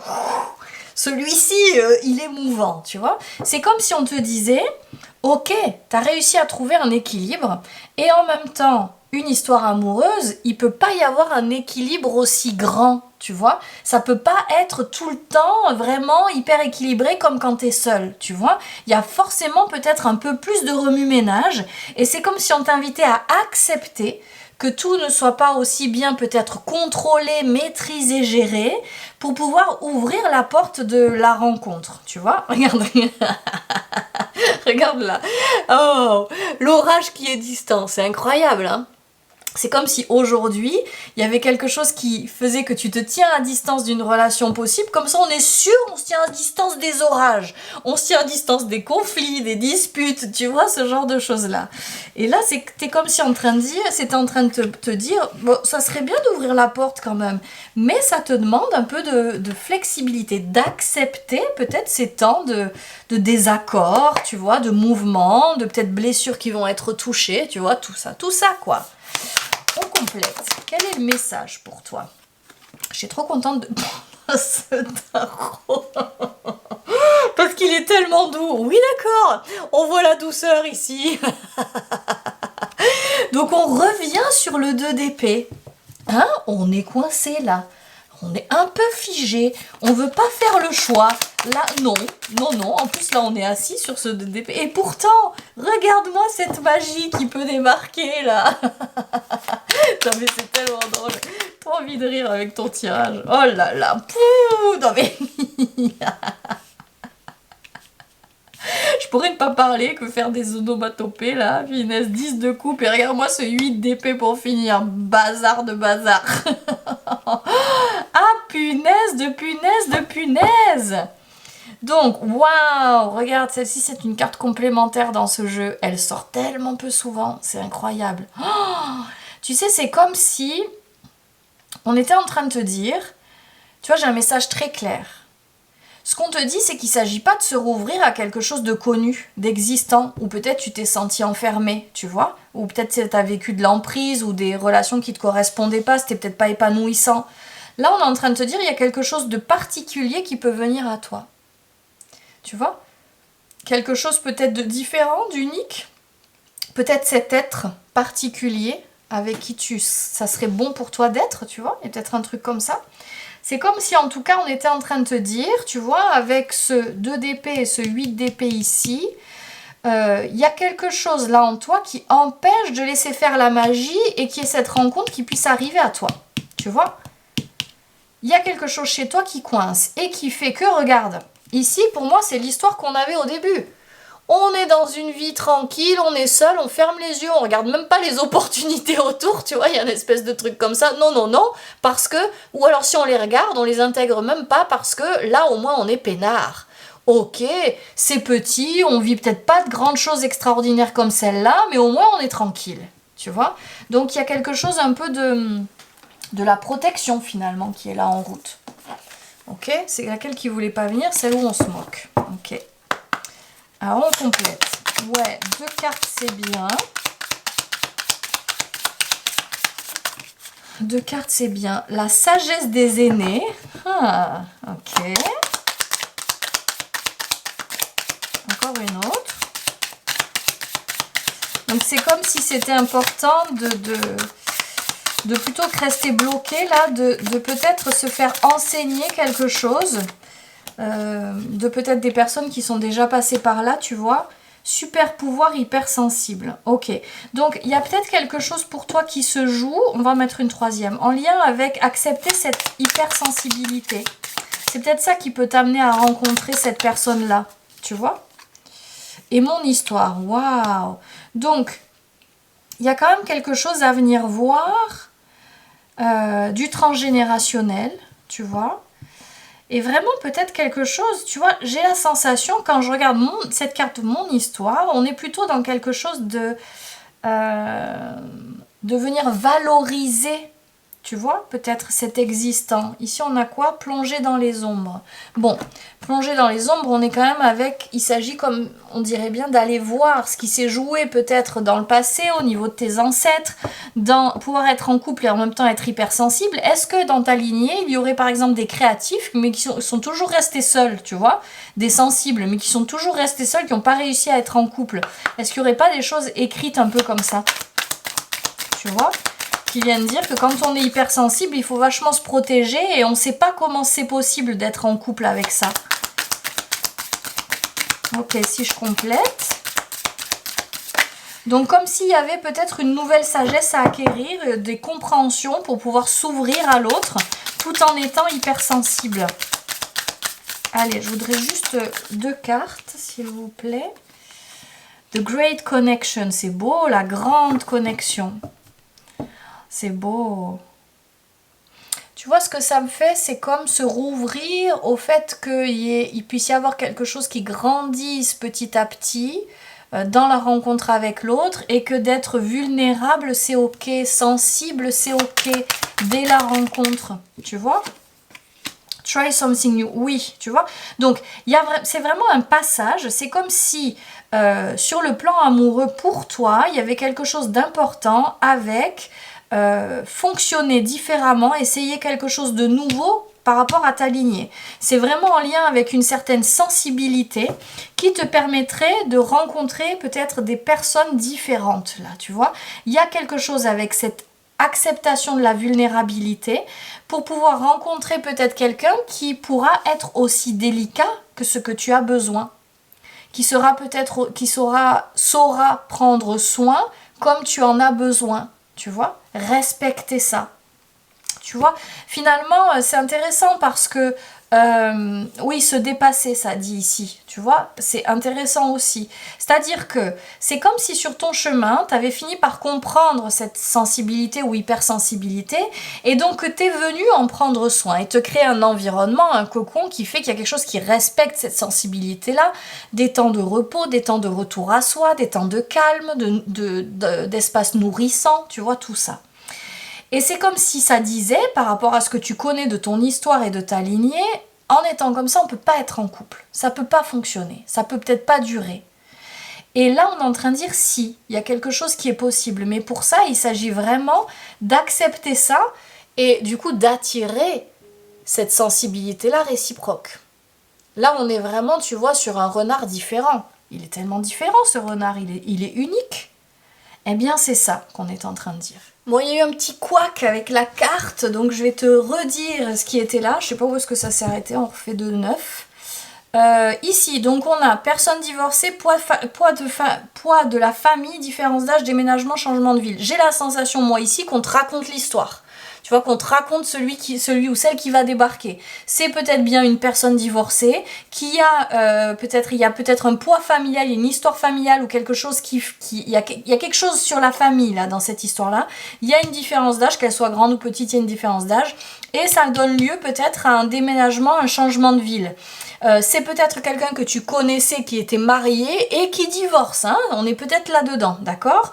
celui-ci, il est mouvant, tu vois. C'est comme si on te disait, ok, t'as réussi à trouver un équilibre. Et en même temps, une histoire amoureuse, il peut pas y avoir un équilibre aussi grand, tu vois. Ça peut pas être tout le temps vraiment hyper équilibré comme quand t'es seul, tu vois. Il y a forcément peut-être un peu plus de remue-ménage et c'est comme si on t'invitait à accepter que tout ne soit pas aussi bien peut-être contrôlé, maîtrisé, géré, pour pouvoir ouvrir la porte de la rencontre, tu vois. Regarde, regarde là. Oh, l'orage qui est distant, c'est incroyable, hein. C'est comme si aujourd'hui, il y avait quelque chose qui faisait que tu te tiens à distance d'une relation possible. Comme ça, on est sûr, on se tient à distance des orages. On se tient à distance des conflits, des disputes, tu vois, ce genre de choses-là. Et là, t'es comme si c'était en train de te dire, bon, ça serait bien d'ouvrir la porte quand même. Mais ça te demande un peu de flexibilité, d'accepter peut-être ces temps de désaccord, tu vois, de mouvement, de peut-être blessures qui vont être touchées, tu vois, tout ça, quoi. On complète. Quel est le message pour toi? Je suis trop contente de ce tarot. Parce qu'il est tellement doux. Oui, d'accord. On voit la douceur ici. Donc, on revient sur le 2 d'épée. Hein? On est coincé là. On est un peu figé. On veut pas faire le choix. là, non. Non, non. En plus, là, on est assis sur ce DP. Et pourtant, regarde-moi cette magie qui peut démarquer, là. Non, mais c'est tellement drôle. Trop envie de rire avec ton tirage. Oh là là. Pouh. Non, mais... Je pourrais ne pas parler que faire des onomatopées, là. Finesse, 10 de coupe. Et regarde-moi ce 8 d'épée pour finir. Bazar de bazar. Ah, punaise de punaise de punaise. Donc, waouh, regarde, celle-ci, c'est une carte complémentaire dans ce jeu. Elle sort tellement peu souvent, c'est incroyable. Oh, tu sais, c'est comme si on était en train de te dire, tu vois, j'ai un message très clair. Ce qu'on te dit, c'est qu'il ne s'agit pas de se rouvrir à quelque chose de connu, d'existant, ou peut-être tu t'es senti enfermé, tu vois, ou peut-être tu as vécu de l'emprise ou des relations qui ne te correspondaient pas, c'était peut-être pas épanouissant. Là, on est en train de te dire, il y a quelque chose de particulier qui peut venir à toi. Tu vois? Quelque chose peut-être de différent, d'unique. Peut-être cet être particulier avec qui ça serait bon pour toi d'être, tu vois? Et peut-être un truc comme ça. C'est comme si en tout cas on était en train de te dire, tu vois, avec ce 2 d'épée et ce 8 d'épée ici, il y a quelque chose là en toi qui empêche de laisser faire la magie et qu'il y ait cette rencontre qui puisse arriver à toi. Tu vois? Il y a quelque chose chez toi qui coince et qui fait que, regarde, ici pour moi c'est l'histoire qu'on avait au début. On est dans une vie tranquille, on est seul, on ferme les yeux, on regarde même pas les opportunités autour, tu vois, il y a une espèce de truc comme ça. Non, non, non, parce que, ou alors si on les regarde, on les intègre même pas parce que là au moins on est peinard. Ok, c'est petit, on vit peut-être pas de grandes choses extraordinaires comme celle-là, mais au moins on est tranquille, tu vois. Donc il y a quelque chose un peu de la protection finalement qui est là en route. Ok, c'est laquelle qui voulait pas venir, celle où on se moque. Ok. Alors on complète. Ouais, 2 cartes c'est bien. 2 cartes c'est bien. La sagesse des aînés. Ah, ok. Encore une autre. Donc c'est comme si c'était important de plutôt que rester bloqué là, de peut-être se faire enseigner quelque chose. De peut-être des personnes qui sont déjà passées par là, tu vois. Super pouvoir hypersensible. Ok. Donc, il y a peut-être quelque chose pour toi qui se joue. On va mettre une 3e. En lien avec accepter cette hypersensibilité. C'est peut-être ça qui peut t'amener à rencontrer cette personne-là. Tu vois? Et mon histoire. Waouh! Donc, il y a quand même quelque chose à venir voir. Du transgénérationnel. Tu vois? Et vraiment peut-être quelque chose, tu vois, j'ai la sensation quand je regarde cette carte Mon Histoire, on est plutôt dans quelque chose de venir valoriser, tu vois, peut-être cet existant. Ici on a quoi? Plonger dans les ombres. Bon, plonger dans les ombres, on est quand même avec, il s'agit comme, on dirait bien d'aller voir ce qui s'est joué peut-être dans le passé, au niveau de tes ancêtres, dans pouvoir être en couple et en même temps être hypersensible. Est-ce que dans ta lignée, il y aurait par exemple des créatifs, mais qui sont toujours restés seuls, tu vois, des sensibles, mais qui sont toujours restés seuls, qui n'ont pas réussi à être en couple? Est-ce qu'il n'y aurait pas des choses écrites un peu comme ça? Tu vois, qui viennent dire que quand on est hypersensible, il faut vachement se protéger et on ne sait pas comment c'est possible d'être en couple avec ça. Ok, si je complète. Donc comme s'il y avait peut-être une nouvelle sagesse à acquérir, des compréhensions pour pouvoir s'ouvrir à l'autre tout en étant hypersensible. Allez, je voudrais juste 2 cartes, s'il vous plaît. The Great Connection, c'est beau, la grande connexion. C'est beau. Tu vois, ce que ça me fait, c'est comme se rouvrir au fait qu'il puisse y avoir quelque chose qui grandisse petit à petit dans la rencontre avec l'autre et que d'être vulnérable, c'est ok, sensible, c'est ok dès la rencontre. Tu vois? Try something new. Oui, tu vois? Donc, c'est vraiment un passage. C'est comme si, sur le plan amoureux, pour toi, il y avait quelque chose d'important avec... fonctionner différemment, essayer quelque chose de nouveau par rapport à ta lignée. C'est vraiment en lien avec une certaine sensibilité qui te permettrait de rencontrer peut-être des personnes différentes là, tu vois. Il y a quelque chose avec cette acceptation de la vulnérabilité pour pouvoir rencontrer peut-être quelqu'un qui pourra être aussi délicat que ce que tu as besoin, qui saura prendre soin comme tu en as besoin, tu vois, respecter ça. Tu vois, finalement, c'est intéressant parce que, oui, se dépasser, ça dit ici, tu vois, c'est intéressant aussi. C'est-à-dire que c'est comme si sur ton chemin, tu avais fini par comprendre cette sensibilité ou hypersensibilité, et donc que tu es venu en prendre soin et te créer un environnement, un cocon qui fait qu'il y a quelque chose qui respecte cette sensibilité-là, des temps de repos, des temps de retour à soi, des temps de calme, d'espace nourrissant, tu vois, tout ça. Et c'est comme si ça disait, par rapport à ce que tu connais de ton histoire et de ta lignée, en étant comme ça, on ne peut pas être en couple. Ça ne peut pas fonctionner. Ça peut peut-être pas durer. Et là, on est en train de dire si, il y a quelque chose qui est possible. Mais pour ça, il s'agit vraiment d'accepter ça et du coup d'attirer cette sensibilité-là réciproque. Là, on est vraiment, tu vois, sur un renard différent. Il est tellement différent, ce renard. Il est unique. Eh bien, c'est ça qu'on est en train de dire. Bon, il y a eu un petit couac avec la carte, donc je vais te redire ce qui était là. Je sais pas où est-ce que ça s'est arrêté, on refait de neuf. Ici, donc on a personne divorcée, poids de la famille, différence d'âge, déménagement, changement de ville. J'ai la sensation, moi, ici, qu'on te raconte l'histoire. Tu vois, qu'on te raconte celui ou celle qui va débarquer. C'est peut-être bien une personne divorcée qui a il y a peut-être un poids familial, une histoire familiale ou quelque chose il y a quelque chose sur la famille là dans cette histoire-là. Il y a une différence d'âge, qu'elle soit grande ou petite, il y a une différence d'âge et ça donne lieu peut-être à un déménagement, un changement de ville. C'est peut-être quelqu'un que tu connaissais qui était marié et qui divorce, hein. On est peut-être là-dedans, d'accord ?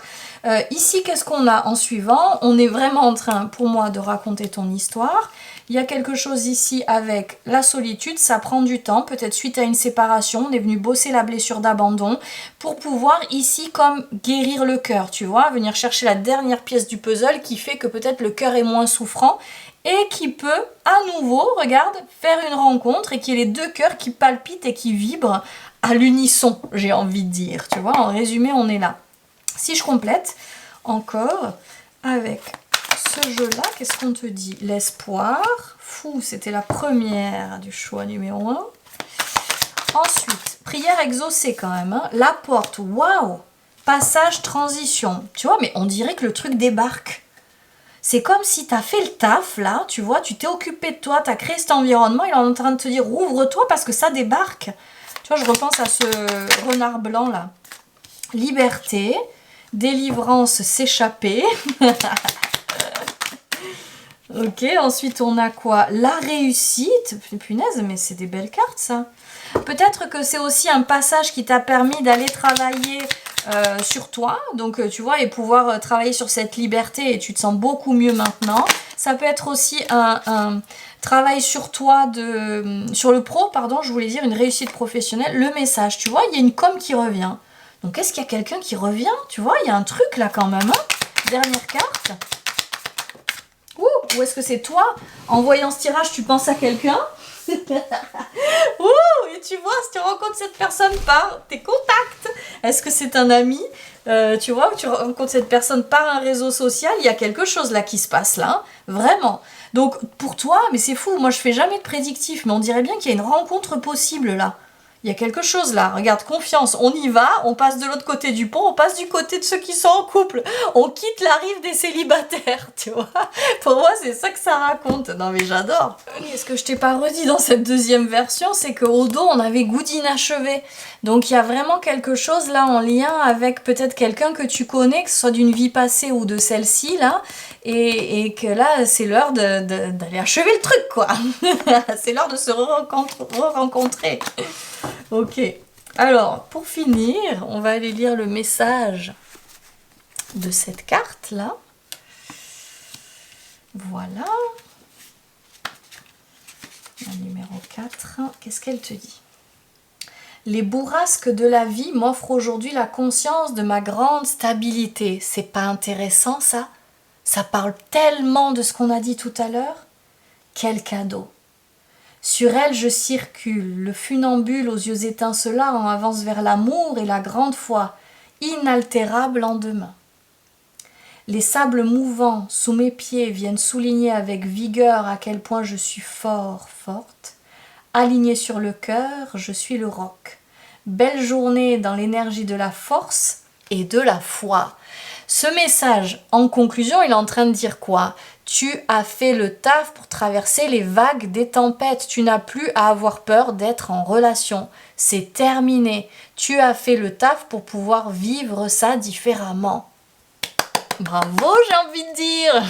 Ici, qu'est-ce qu'on a en suivant? On est vraiment en train, pour moi, de raconter ton histoire. Il y a quelque chose ici avec la solitude, ça prend du temps, peut-être suite à une séparation, on est venu bosser la blessure d'abandon pour pouvoir ici comme guérir le cœur, tu vois, venir chercher la dernière pièce du puzzle qui fait que peut-être le cœur est moins souffrant et qui peut à nouveau, regarde, faire une rencontre et qu'il y ait les deux cœurs qui palpitent et qui vibrent à l'unisson, j'ai envie de dire, tu vois, en résumé, on est là. Si je complète encore avec ce jeu-là, qu'est-ce qu'on te dit? L'espoir. Fou, c'était la première du choix numéro 1. Ensuite, prière exaucée quand même. Hein. La porte, waouh! Passage, transition. Tu vois, mais on dirait que le truc débarque. C'est comme si tu as fait le taf, là, tu vois, tu t'es occupé de toi, tu as créé cet environnement, il est en train de te dire, ouvre-toi parce que ça débarque. Tu vois, je repense à ce renard blanc, là. Liberté. Délivrance, s'échapper. Ok, ensuite on a quoi? La réussite. Punaise, mais c'est des belles cartes ça. Peut-être que c'est aussi un passage qui t'a permis d'aller travailler sur toi. Donc tu vois, et pouvoir travailler sur cette liberté et tu te sens beaucoup mieux maintenant. Ça peut être aussi un travail sur toi, sur le pro, pardon, je voulais dire une réussite professionnelle. Le message, tu vois, il y a une com qui revient. Donc, est-ce qu'il y a quelqu'un qui revient? Tu vois, il y a un truc là quand même. Hein. Dernière carte. Ouh, ou est-ce que c'est toi? En voyant ce tirage, tu penses à quelqu'un? Ouh, et tu vois, si tu rencontres cette personne par tes contacts, est-ce que c'est un ami? Tu vois, tu rencontres cette personne par un réseau social, il y a quelque chose là qui se passe là, hein, vraiment. Donc, pour toi, mais c'est fou, moi je fais jamais de prédictif, mais on dirait bien qu'il y a une rencontre possible là. Il y a quelque chose là, regarde, confiance, on y va, on passe de l'autre côté du pont, on passe du côté de ceux qui sont en couple, on quitte la rive des célibataires, tu vois. Pour moi, c'est ça que ça raconte. Non mais j'adore. Et ce que je t'ai pas redit dans cette deuxième version, c'est qu'au dos, on avait goût d'inachevé. Donc il y a vraiment quelque chose là en lien avec peut-être quelqu'un que tu connais, que ce soit d'une vie passée ou de celle-ci là, et que là, c'est l'heure d'aller achever le truc, quoi. C'est l'heure de se re-rencontrer. Ok, alors pour finir, on va aller lire le message de cette carte là. Voilà. La numéro 4, qu'est-ce qu'elle te dit? Les bourrasques de la vie m'offrent aujourd'hui la conscience de ma grande stabilité. C'est pas intéressant ça? Ça parle tellement de ce qu'on a dit tout à l'heure. Quel cadeau! Sur elle je circule, le funambule aux yeux étincelants avance vers l'amour et la grande foi, inaltérable lendemain. Les sables mouvants sous mes pieds viennent souligner avec vigueur à quel point je suis forte, Aligné sur le cœur, je suis le roc. Belle journée dans l'énergie de la force et de la foi. Ce message, en conclusion, il est en train de dire quoi? Tu as fait le taf pour traverser les vagues des tempêtes. Tu n'as plus à avoir peur d'être en relation. C'est terminé. Tu as fait le taf pour pouvoir vivre ça différemment. Bravo, j'ai envie de dire.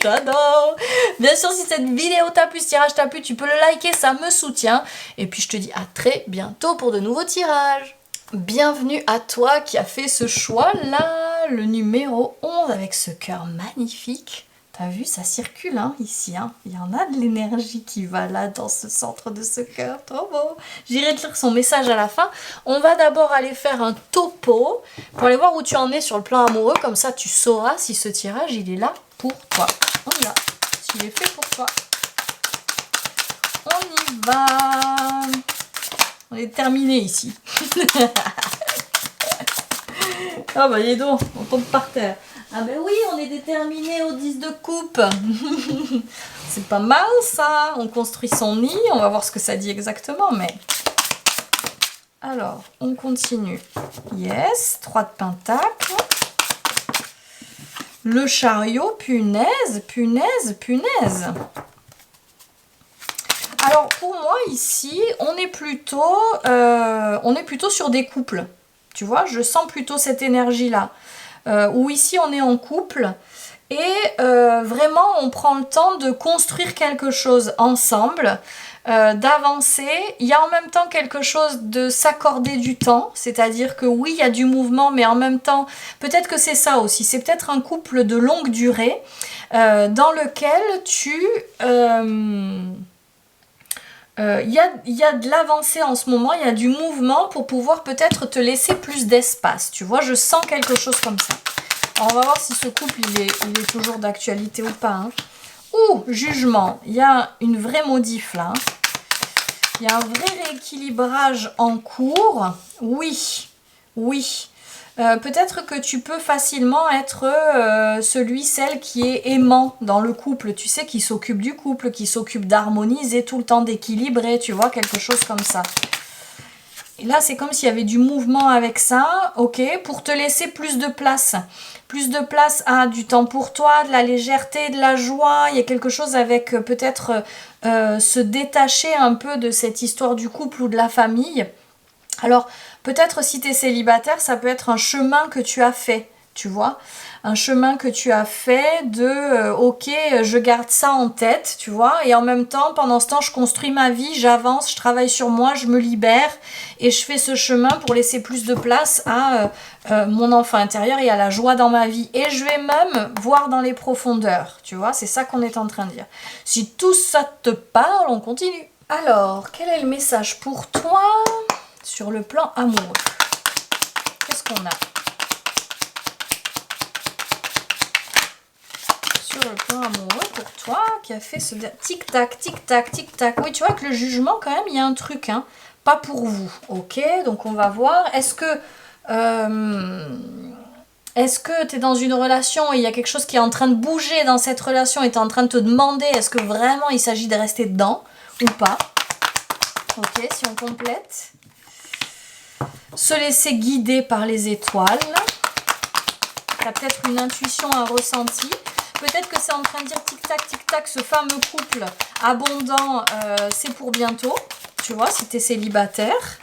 J'adore. Bien sûr, si cette vidéo t'a plu, ce tirage t'a plu, tu peux le liker, ça me soutient. Et puis je te dis à très bientôt pour de nouveaux tirages. Bienvenue à toi qui as fait ce choix-là, le numéro 11 avec ce cœur magnifique. T'as vu, ça circule hein, ici. Hein. Il y en a de l'énergie qui va là dans ce centre de ce cœur. Trop beau. J'irai te lire son message à la fin. On va d'abord aller faire un topo pour aller voir où tu en es sur le plan amoureux. Comme ça, tu sauras si ce tirage, il est là pour toi. On y va. S'il est fait pour toi. On y va. On est terminé ici. Ah bah dis donc, on tombe par terre. Ah ben oui, on est déterminé au 10 de coupe. C'est pas mal ça. On construit son nid. On va voir ce que ça dit exactement. Mais alors, on continue. Yes, 3 de pentacle. Le chariot, punaise, punaise, punaise. Alors pour moi ici, on est plutôt sur des couples. Tu vois, je sens plutôt cette énergie-là. Où ici on est en couple et vraiment on prend le temps de construire quelque chose ensemble, d'avancer. Il y a en même temps quelque chose de s'accorder du temps, c'est-à-dire que oui il y a du mouvement mais en même temps peut-être que c'est ça aussi, c'est peut-être un couple de longue durée dans lequel il y a de l'avancée en ce moment, il y a du mouvement pour pouvoir peut-être te laisser plus d'espace. Tu vois, je sens quelque chose comme ça. Alors, on va voir si ce couple, il est toujours d'actualité ou pas. Hein. Ouh, jugement. Il y a une vraie modif là. Il y a un vrai rééquilibrage en cours. Oui, oui. Peut-être que tu peux facilement être celle qui est aimant dans le couple, tu sais, qui s'occupe du couple, qui s'occupe d'harmoniser tout le temps, d'équilibrer, tu vois, quelque chose comme ça. Et là, c'est comme s'il y avait du mouvement avec ça, ok, pour te laisser plus de place. Plus de place à du temps pour toi, de la légèreté, de la joie. Il y a quelque chose avec peut-être se détacher un peu de cette histoire du couple ou de la famille. Alors, peut-être si tu es célibataire, ça peut être un chemin que tu as fait, tu vois. Un chemin que tu as fait de ok, je garde ça en tête, tu vois. Et en même temps, pendant ce temps, je construis ma vie, j'avance, je travaille sur moi, je me libère. Et je fais ce chemin pour laisser plus de place à mon enfant intérieur et à la joie dans ma vie. Et je vais même voir dans les profondeurs, tu vois. C'est ça qu'on est en train de dire. Si tout ça te parle, on continue. Alors, quel est le message pour toi ? Sur le plan amoureux, qu'est-ce qu'on a? Sur le plan amoureux, pour toi, qui a fait ce tic-tac, tic-tac, tic-tac. Oui, tu vois que le jugement, quand même, il y a un truc, hein. Pas pour vous, ok? Donc, on va voir. Est-ce que tu es dans une relation et il y a quelque chose qui est en train de bouger dans cette relation et tu es en train de te demander est-ce que vraiment il s'agit de rester dedans ou pas? Ok, si on complète. Se laisser guider par les étoiles. Tu as peut-être une intuition, un ressenti. Peut-être que c'est en train de dire tic-tac, tic-tac, ce fameux couple abondant, c'est pour bientôt. Tu vois, si tu es célibataire.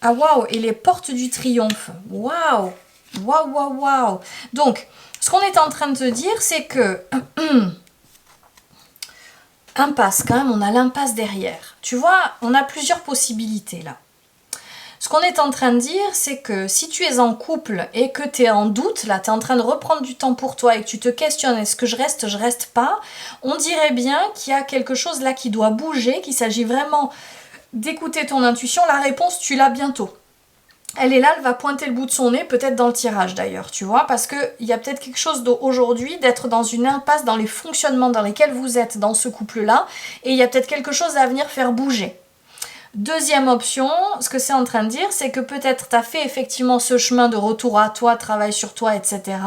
Ah waouh, et les portes du triomphe. Waouh, waouh, waouh, waouh. Donc, ce qu'on est en train de te dire, c'est que... impasse, quand même, on a l'impasse derrière. Tu vois, on a plusieurs possibilités là. Ce qu'on est en train de dire, c'est que si tu es en couple et que tu es en doute, là, tu es en train de reprendre du temps pour toi et que tu te questionnes, est-ce que je reste pas, on dirait bien qu'il y a quelque chose là qui doit bouger, qu'il s'agit vraiment d'écouter ton intuition. La réponse, tu l'as bientôt. Elle est là, elle va pointer le bout de son nez, peut-être dans le tirage d'ailleurs, tu vois, parce qu'il y a peut-être quelque chose aujourd'hui d'être dans une impasse dans les fonctionnements dans lesquels vous êtes dans ce couple-là, et il y a peut-être quelque chose à venir faire bouger. Deuxième option, ce que c'est en train de dire, c'est que peut-être tu as fait effectivement ce chemin de retour à toi, travail sur toi, etc.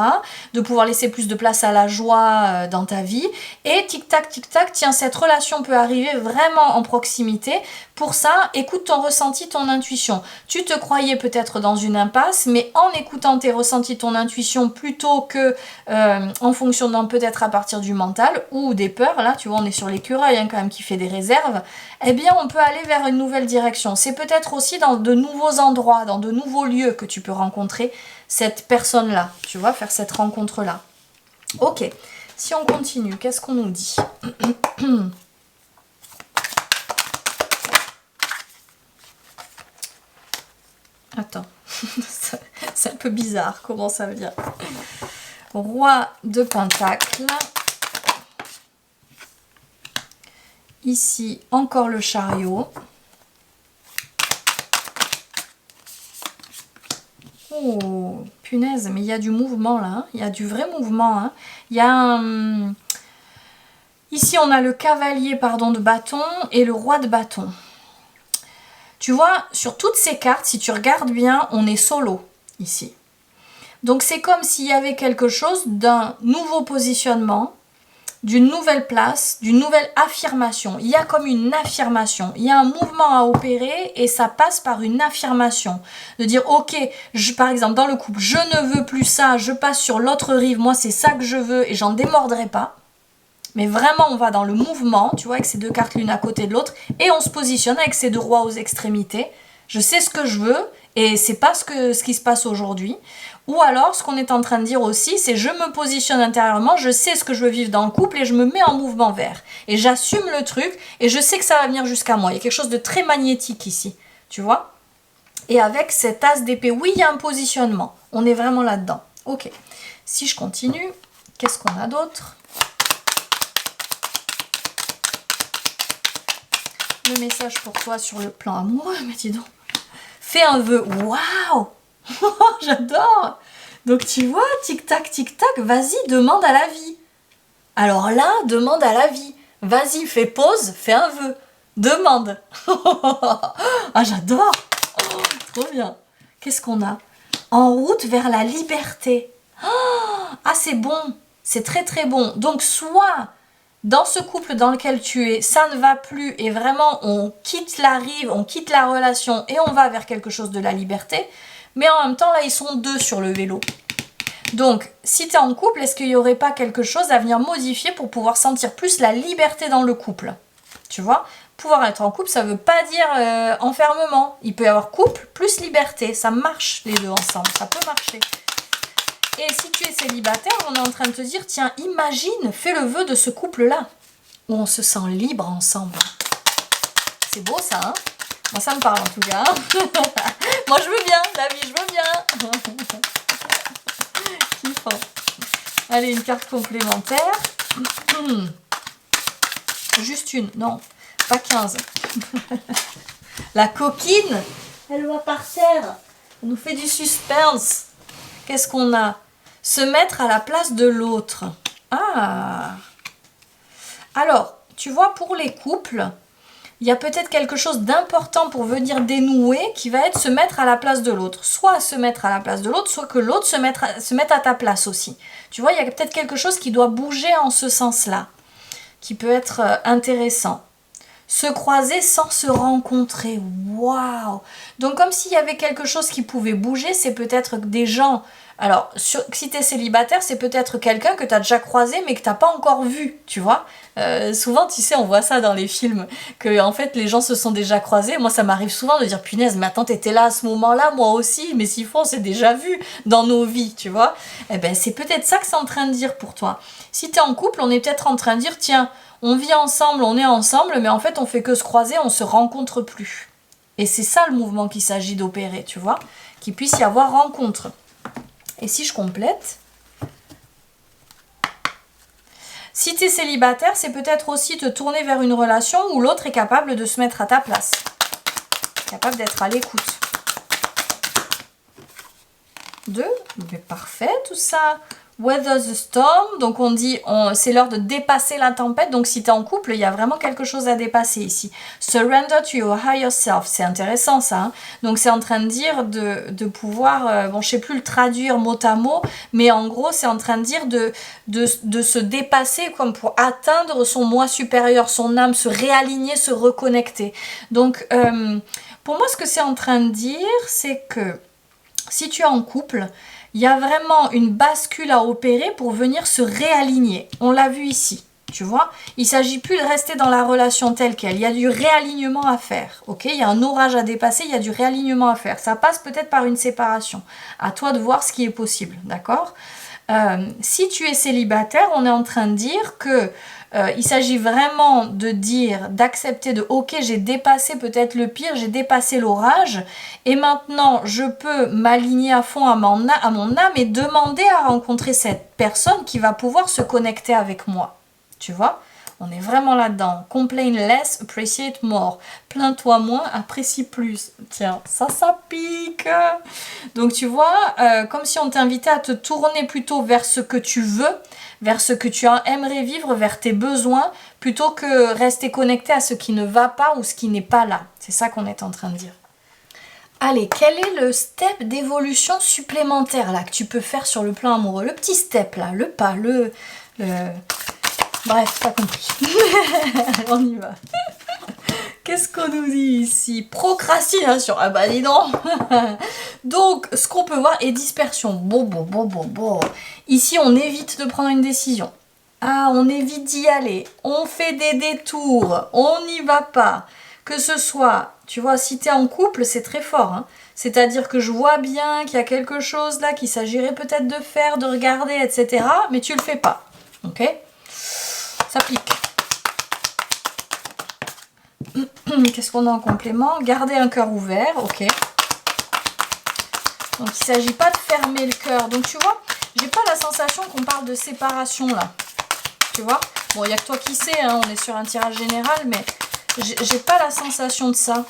De pouvoir laisser plus de place à la joie dans ta vie. Et tic-tac, tiens, cette relation peut arriver vraiment en proximité. Pour ça, écoute ton ressenti, ton intuition. Tu te croyais peut-être dans une impasse, mais en écoutant tes ressentis, ton intuition, plutôt que en fonctionnant peut-être à partir du mental ou des peurs, là, tu vois, on est sur l'écureuil quand même qui fait des réserves, eh bien, on peut aller vers une nouvelle direction. C'est peut-être aussi dans de nouveaux endroits, dans de nouveaux lieux que tu peux rencontrer cette personne-là, tu vois, faire cette rencontre-là. Ok, si on continue, qu'est-ce qu'on nous dit? Attends, c'est un peu bizarre comment ça vient. Roi de Pentacle. Ici, encore le chariot. Oh, punaise, mais il y a du mouvement là. Hein. Il y a du vrai mouvement. Hein. Il y a un... Ici, on a le cavalier de bâton et le roi de bâton. Tu vois, sur toutes ces cartes, si tu regardes bien, on est solo ici. Donc, c'est comme s'il y avait quelque chose d'un nouveau positionnement, d'une nouvelle place, d'une nouvelle affirmation. Il y a comme une affirmation. Il y a un mouvement à opérer et ça passe par une affirmation. De dire, ok, par exemple, dans le couple, je ne veux plus ça, je passe sur l'autre rive, moi c'est ça que je veux et j'en démordrai pas. Mais vraiment, on va dans le mouvement, tu vois, avec ces deux cartes l'une à côté de l'autre, et on se positionne avec ces deux rois aux extrémités. Je sais ce que je veux, et c'est pas ce qui se passe aujourd'hui. Ou alors, ce qu'on est en train de dire aussi, c'est je me positionne intérieurement, je sais ce que je veux vivre dans le couple, et je me mets en mouvement vers. Et j'assume le truc, et je sais que ça va venir jusqu'à moi. Il y a quelque chose de très magnétique ici, tu vois. Et avec cet as d'épée, oui, il y a un positionnement. On est vraiment là-dedans. Ok. Si je continue, qu'est-ce qu'on a d'autre ? Le message pour toi sur le plan amoureux, mais dis donc. Fais un vœu. Waouh. J'adore. Donc tu vois, tic-tac, vas-y, demande à la vie. Alors là, demande à la vie. Vas-y, fais pause, fais un vœu. Demande. Ah, j'adore. Oh, trop bien. Qu'est-ce qu'on a? En route vers la liberté. Ah, c'est bon. C'est très très bon. Donc soit... Dans ce couple dans lequel tu es, ça ne va plus et vraiment on quitte la rive, on quitte la relation et on va vers quelque chose de la liberté. Mais en même temps, là, ils sont deux sur le vélo. Donc, si tu es en couple, est-ce qu'il n'y aurait pas quelque chose à venir modifier pour pouvoir sentir plus la liberté dans le couple? Tu vois, pouvoir être en couple, ça ne veut pas dire enfermement. Il peut y avoir couple plus liberté. Ça marche les deux ensemble, ça peut marcher. Et si tu es célibataire, on est en train de te dire, tiens, imagine, fais le vœu de ce couple-là, où on se sent libre ensemble. C'est beau ça, hein? Moi, ça me parle en tout cas. Moi, je veux bien, la vie, je veux bien. Kiffant. Allez, une carte complémentaire. Juste une, non, pas 15. La coquine, elle va par terre. Elle nous fait du suspense. Qu'est-ce qu'on a? Se mettre à la place de l'autre. Ah! Alors, tu vois, pour les couples, il y a peut-être quelque chose d'important pour venir dénouer qui va être se mettre à la place de l'autre. Soit se mettre à la place de l'autre, soit que l'autre se mette à ta place aussi. Tu vois, il y a peut-être quelque chose qui doit bouger en ce sens-là, qui peut être intéressant. Se croiser sans se rencontrer. Waouh! Donc comme s'il y avait quelque chose qui pouvait bouger, c'est peut-être des gens... Alors, si tu es célibataire, c'est peut-être quelqu'un que tu as déjà croisé mais que tu n'as pas encore vu, tu vois. Souvent, tu sais, on voit ça dans les films, que en fait, les gens se sont déjà croisés. Moi, ça m'arrive souvent de dire, punaise, mais attends, t'étais là à ce moment-là, moi aussi, mais s'il faut, on s'est déjà vu dans nos vies, tu vois. Eh ben, c'est peut-être ça que c'est en train de dire pour toi. Si tu es en couple, on est peut-être en train de dire, tiens, on vit ensemble, on est ensemble, mais en fait, on fait que se croiser, on se rencontre plus. Et c'est ça le mouvement qu'il s'agit d'opérer, tu vois, qu'il puisse y avoir rencontre. Et si je complète, si tu es célibataire, c'est peut-être aussi te tourner vers une relation où l'autre est capable de se mettre à ta place, capable d'être à l'écoute. 2, mais parfait tout ça. weather the storm, donc on dit c'est l'heure de dépasser la tempête. Donc si tu es en couple, il y a vraiment quelque chose à dépasser ici. Surrender to your higher self, c'est intéressant ça. Hein. Donc c'est en train de dire de pouvoir, bon je sais plus le traduire mot à mot, mais en gros c'est en train de dire de se dépasser comme pour atteindre son moi supérieur, son âme, se réaligner, se reconnecter. Donc pour moi ce que c'est en train de dire, c'est que si tu es en couple, il y a vraiment une bascule à opérer pour venir se réaligner. On l'a vu ici, tu vois. Il ne s'agit plus de rester dans la relation telle qu'elle. Il y a du réalignement à faire, ok. Il y a un orage à dépasser, il y a du réalignement à faire. Ça passe peut-être par une séparation. À toi de voir ce qui est possible, d'accord. Si tu es célibataire, on est en train de dire que il s'agit vraiment de dire, d'accepter de ok, j'ai dépassé peut-être le pire, j'ai dépassé l'orage et maintenant je peux m'aligner à fond à mon âme et demander à rencontrer cette personne qui va pouvoir se connecter avec moi. Tu vois ? On est vraiment là-dedans. Complain less, appreciate more. Plains-toi moins, apprécie plus. Tiens, ça pique. Donc tu vois, comme si on t'invitait à te tourner plutôt vers ce que tu veux, vers ce que tu aimerais vivre, vers tes besoins, plutôt que rester connecté à ce qui ne va pas ou ce qui n'est pas là. C'est ça qu'on est en train de dire. Allez, quel est le step d'évolution supplémentaire là que tu peux faire sur le plan amoureux? Le petit step là, le pas, le... Bref, t'as compris. On y va. Qu'est-ce qu'on nous dit ici? Procrastination. Ah bah dis donc. Donc, ce qu'on peut voir est dispersion. Bon. Ici, on évite de prendre une décision. Ah, on évite d'y aller. On fait des détours. On n'y va pas. Que ce soit, tu vois, si t'es en couple, c'est très fort. Hein. C'est-à-dire que je vois bien qu'il y a quelque chose là qu'il s'agirait peut-être de faire, de regarder, etc. Mais tu le fais pas. Ok? Ça pique. Qu'est-ce qu'on a en complément? Garder un cœur ouvert, ok. Donc il ne s'agit pas de fermer le cœur. Donc tu vois, j'ai pas la sensation qu'on parle de séparation là. Tu vois? Bon, il n'y a que toi qui sais, hein, on est sur un tirage général, mais j'ai pas la sensation de ça.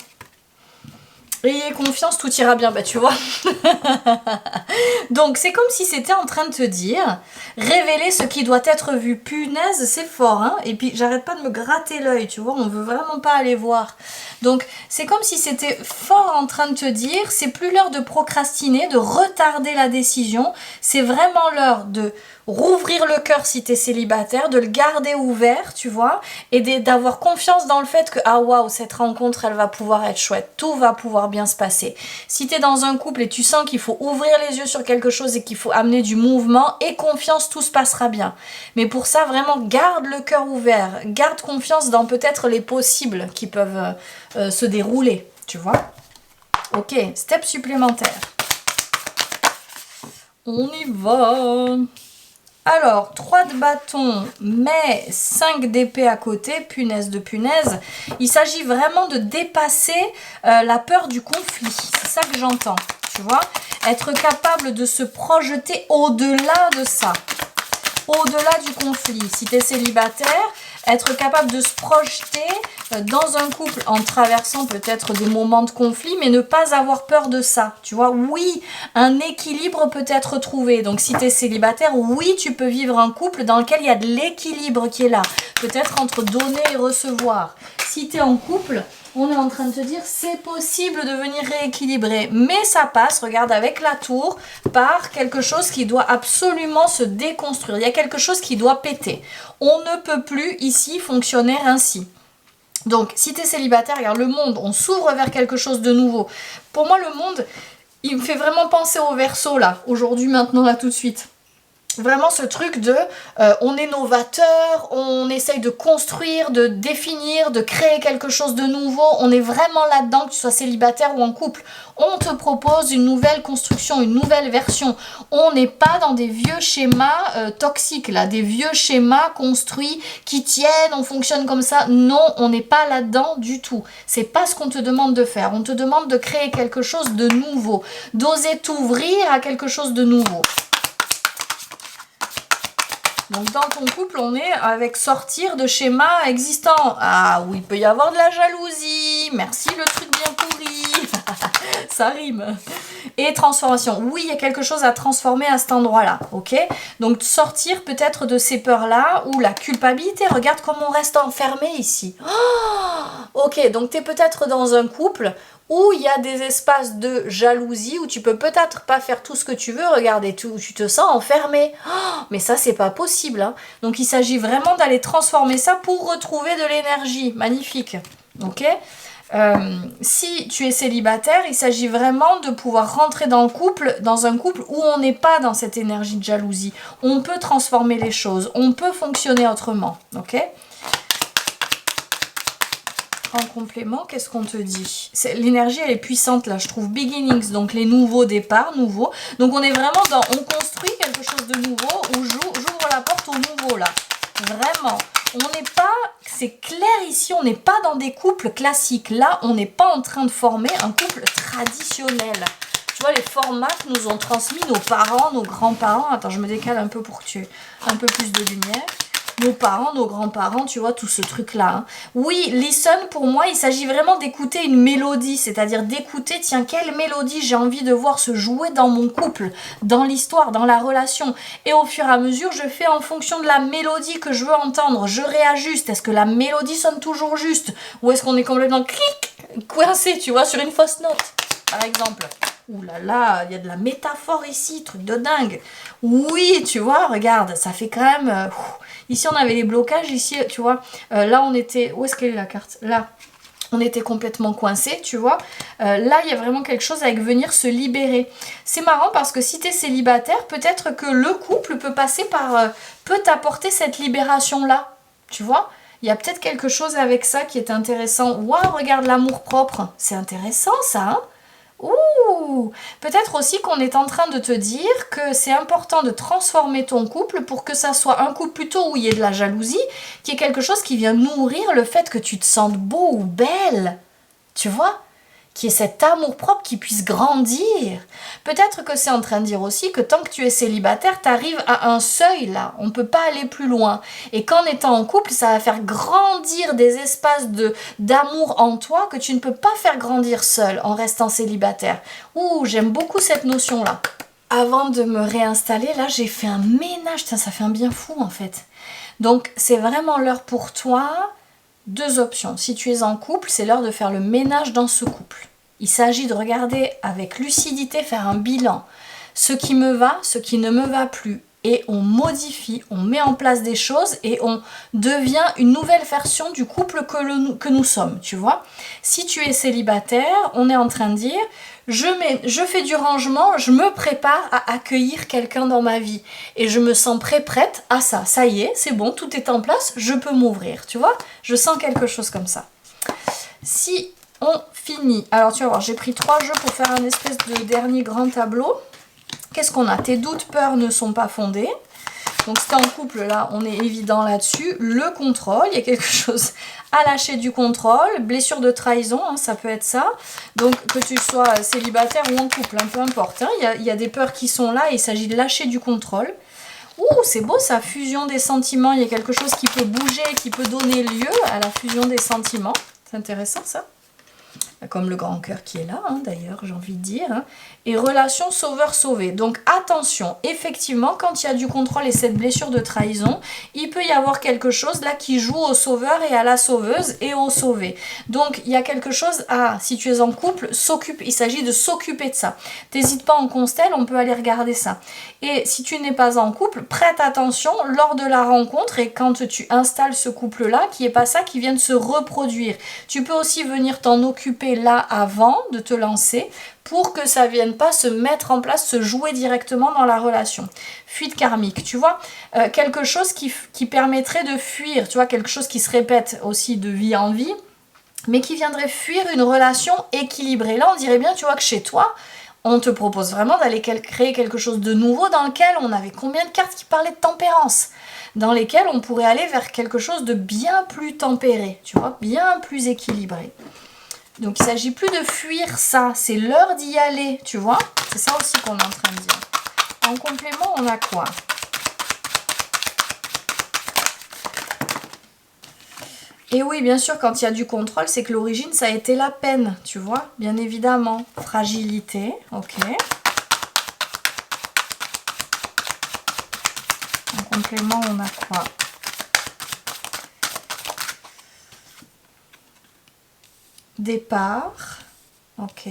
Ayez confiance, tout ira bien, bah tu vois. Donc c'est comme si c'était en train de te dire, révéler ce qui doit être vu. Punaise, c'est fort, hein. Et puis j'arrête pas de me gratter l'œil, tu vois, on veut vraiment pas aller voir. Donc c'est comme si c'était fort en train de te dire, c'est plus l'heure de procrastiner, de retarder la décision, c'est vraiment l'heure de rouvrir le cœur si tu es célibataire, de le garder ouvert, tu vois, et d'avoir confiance dans le fait que, ah waouh, cette rencontre, elle va pouvoir être chouette, tout va pouvoir bien se passer. Si tu es dans un couple et tu sens qu'il faut ouvrir les yeux sur quelque chose et qu'il faut amener du mouvement, et confiance, tout se passera bien. Mais pour ça, vraiment, garde le cœur ouvert, garde confiance dans peut-être les possibles qui peuvent se dérouler, tu vois. Ok, step supplémentaire. On y va. Alors, 3 de bâton, mais 5 d'épée à côté, punaise de punaise. Il s'agit vraiment de dépasser la peur du conflit. C'est ça que j'entends, tu vois. Être capable de se projeter au-delà de ça. Au-delà du conflit. Si tu es célibataire, être capable de se projeter dans un couple en traversant peut-être des moments de conflit, mais ne pas avoir peur de ça. Tu vois, oui, un équilibre peut être trouvé. Donc si tu es célibataire, oui, tu peux vivre un couple dans lequel il y a de l'équilibre qui est là. Peut-être entre donner et recevoir. Si tu es en couple, on est en train de te dire c'est possible de venir rééquilibrer, mais ça passe, regarde avec la tour, par quelque chose qui doit absolument se déconstruire. Il y a quelque chose qui doit péter. On ne peut plus ici fonctionner ainsi. Donc si tu es célibataire, regarde le monde, on s'ouvre vers quelque chose de nouveau. Pour moi le monde, il me fait vraiment penser au Verseau là, aujourd'hui, maintenant, là tout de suite. Vraiment ce truc de on est novateur, on essaye de construire, de définir, de créer quelque chose de nouveau. On est vraiment là-dedans, que tu sois célibataire ou en couple. On te propose une nouvelle construction, une nouvelle version. On n'est pas dans des vieux schémas toxiques, là, des vieux schémas construits qui tiennent, on fonctionne comme ça. Non, on n'est pas là-dedans du tout. C'est pas ce qu'on te demande de faire. On te demande de créer quelque chose de nouveau, d'oser t'ouvrir à quelque chose de nouveau. Donc dans ton couple, on est avec sortir de schémas existants. Ah oui, il peut y avoir de la jalousie. Merci le truc bien pourri. Ça rime. Et transformation. Oui, il y a quelque chose à transformer à cet endroit-là, ok? Donc sortir peut-être de ces peurs-là ou la culpabilité. Regarde comment on reste enfermé ici. Oh, ok, donc tu es peut-être dans un couple où il y a des espaces de jalousie, où tu peux peut-être pas faire tout ce que tu veux, regarder tout, tu te sens enfermé. Oh, mais ça, c'est pas possible. Hein. Donc il s'agit vraiment d'aller transformer ça pour retrouver de l'énergie. Magnifique. Ok? Si tu es célibataire, il s'agit vraiment de pouvoir rentrer dans un couple où on n'est pas dans cette énergie de jalousie. On peut transformer les choses, on peut fonctionner autrement, ok? En complément, qu'est-ce qu'on te dit? L'énergie, elle est puissante là, je trouve. Beginnings, donc les nouveaux départs, nouveaux. Donc on est vraiment dans, on construit quelque chose de nouveau, où j'ouvre la porte au nouveau là. Vraiment. On n'est pas, c'est clair ici, on n'est pas dans des couples classiques. Là, on n'est pas en train de former un couple traditionnel. Tu vois, les formats que nous ont transmis nos parents, nos grands-parents. Attends, je me décale un peu pour que tu aies un peu plus de lumière. Nos parents, nos grands-parents, tu vois, tout ce truc-là. Hein. Oui, listen, pour moi, il s'agit vraiment d'écouter une mélodie, c'est-à-dire d'écouter, tiens, quelle mélodie j'ai envie de voir se jouer dans mon couple, dans l'histoire, dans la relation. Et au fur et à mesure, je fais en fonction de la mélodie que je veux entendre, je réajuste. Est-ce que la mélodie sonne toujours juste? Ou est-ce qu'on est complètement coincé, tu vois, sur une fausse note, par exemple? Ouh là là, il y a de la métaphore ici, truc de dingue. Oui, tu vois, regarde, ça fait quand même... ici, on avait les blocages, ici, tu vois. Là, on était... Où est-ce qu'elle est la carte? Là, on était complètement coincés, tu vois. Là, il y a vraiment quelque chose avec venir se libérer. C'est marrant parce que si tu es célibataire, peut-être que le couple peut passer par... peut t'apporter cette libération-là, tu vois. Il y a peut-être quelque chose avec ça qui est intéressant. Waouh, regarde l'amour-propre. C'est intéressant, ça, hein? Ouh, peut-être aussi qu'on est en train de te dire que c'est important de transformer ton couple pour que ça soit un couple plutôt où il y ait de la jalousie, qui est quelque chose qui vient nourrir le fait que tu te sentes beau ou belle, tu vois, qui est cet amour-propre qui puisse grandir. Peut-être que c'est en train de dire aussi que tant que tu es célibataire, tu arrives à un seuil là, on ne peut pas aller plus loin. Et qu'en étant en couple, ça va faire grandir des espaces d'amour en toi que tu ne peux pas faire grandir seul en restant célibataire. Ouh, j'aime beaucoup cette notion-là. Avant de me réinstaller, là, j'ai fait un ménage. Tiens, ça fait un bien fou en fait. Donc, c'est vraiment l'heure pour toi. Deux options. Si tu es en couple, c'est l'heure de faire le ménage dans ce couple. Il s'agit de regarder avec lucidité, faire un bilan. Ce qui me va, ce qui ne me va plus. Et on modifie, on met en place des choses et on devient une nouvelle version du couple que nous sommes, tu vois. Si tu es célibataire, on est en train de dire... Je fais du rangement, je me prépare à accueillir quelqu'un dans ma vie. Et je me sens prête à ça. Ça y est, c'est bon, tout est en place, je peux m'ouvrir, tu vois. Je sens quelque chose comme ça. Si on finit... Alors tu vas voir, j'ai pris 3 jeux pour faire un espèce de dernier grand tableau. Qu'est-ce qu'on a? Tes doutes, peurs ne sont pas fondés. Donc si t'es en couple, là, on est évident là-dessus. Le contrôle, il y a quelque chose à lâcher du contrôle. Blessure de trahison, hein, ça peut être ça. Donc que tu sois célibataire ou en couple, hein, peu importe. Hein, il y a des peurs qui sont là et il s'agit de lâcher du contrôle. Ouh, c'est beau ça, fusion des sentiments. Il y a quelque chose qui peut bouger, qui peut donner lieu à la fusion des sentiments. C'est intéressant ça. Comme le grand cœur qui est là, hein, d'ailleurs, j'ai envie de dire. Hein. Et relation sauveur-sauvé. Donc attention, effectivement, quand il y a du contrôle et cette blessure de trahison, il peut y avoir quelque chose là qui joue au sauveur et à la sauveuse et au sauvé. Donc il y a quelque chose à, si tu es en couple, il s'agit de s'occuper de ça. T'hésites pas en constelle, on peut aller regarder ça. Et si tu n'es pas en couple, prête attention lors de la rencontre et quand tu installes ce couple-là, qui n'est pas ça, qui vient de se reproduire. Tu peux aussi venir t'en occuper là avant de te lancer pour que ça vienne pas se mettre en place, se jouer directement dans la relation. Fuite karmique, tu vois, quelque chose qui permettrait de fuir, tu vois, quelque chose qui se répète aussi de vie en vie, mais qui viendrait fuir une relation équilibrée. Là, on dirait bien, tu vois, que chez toi, on te propose vraiment d'aller créer quelque chose de nouveau dans lequel on avait combien de cartes qui parlaient de tempérance, dans lesquelles on pourrait aller vers quelque chose de bien plus tempéré, tu vois, bien plus équilibré. Donc il ne s'agit plus de fuir ça, c'est l'heure d'y aller, tu vois. C'est ça aussi qu'on est en train de dire. En complément, on a quoi? Et oui, bien sûr, quand il y a du contrôle, c'est que l'origine, ça a été la peine, tu vois, bien évidemment. Fragilité, ok. En complément, on a quoi? Départ, ok.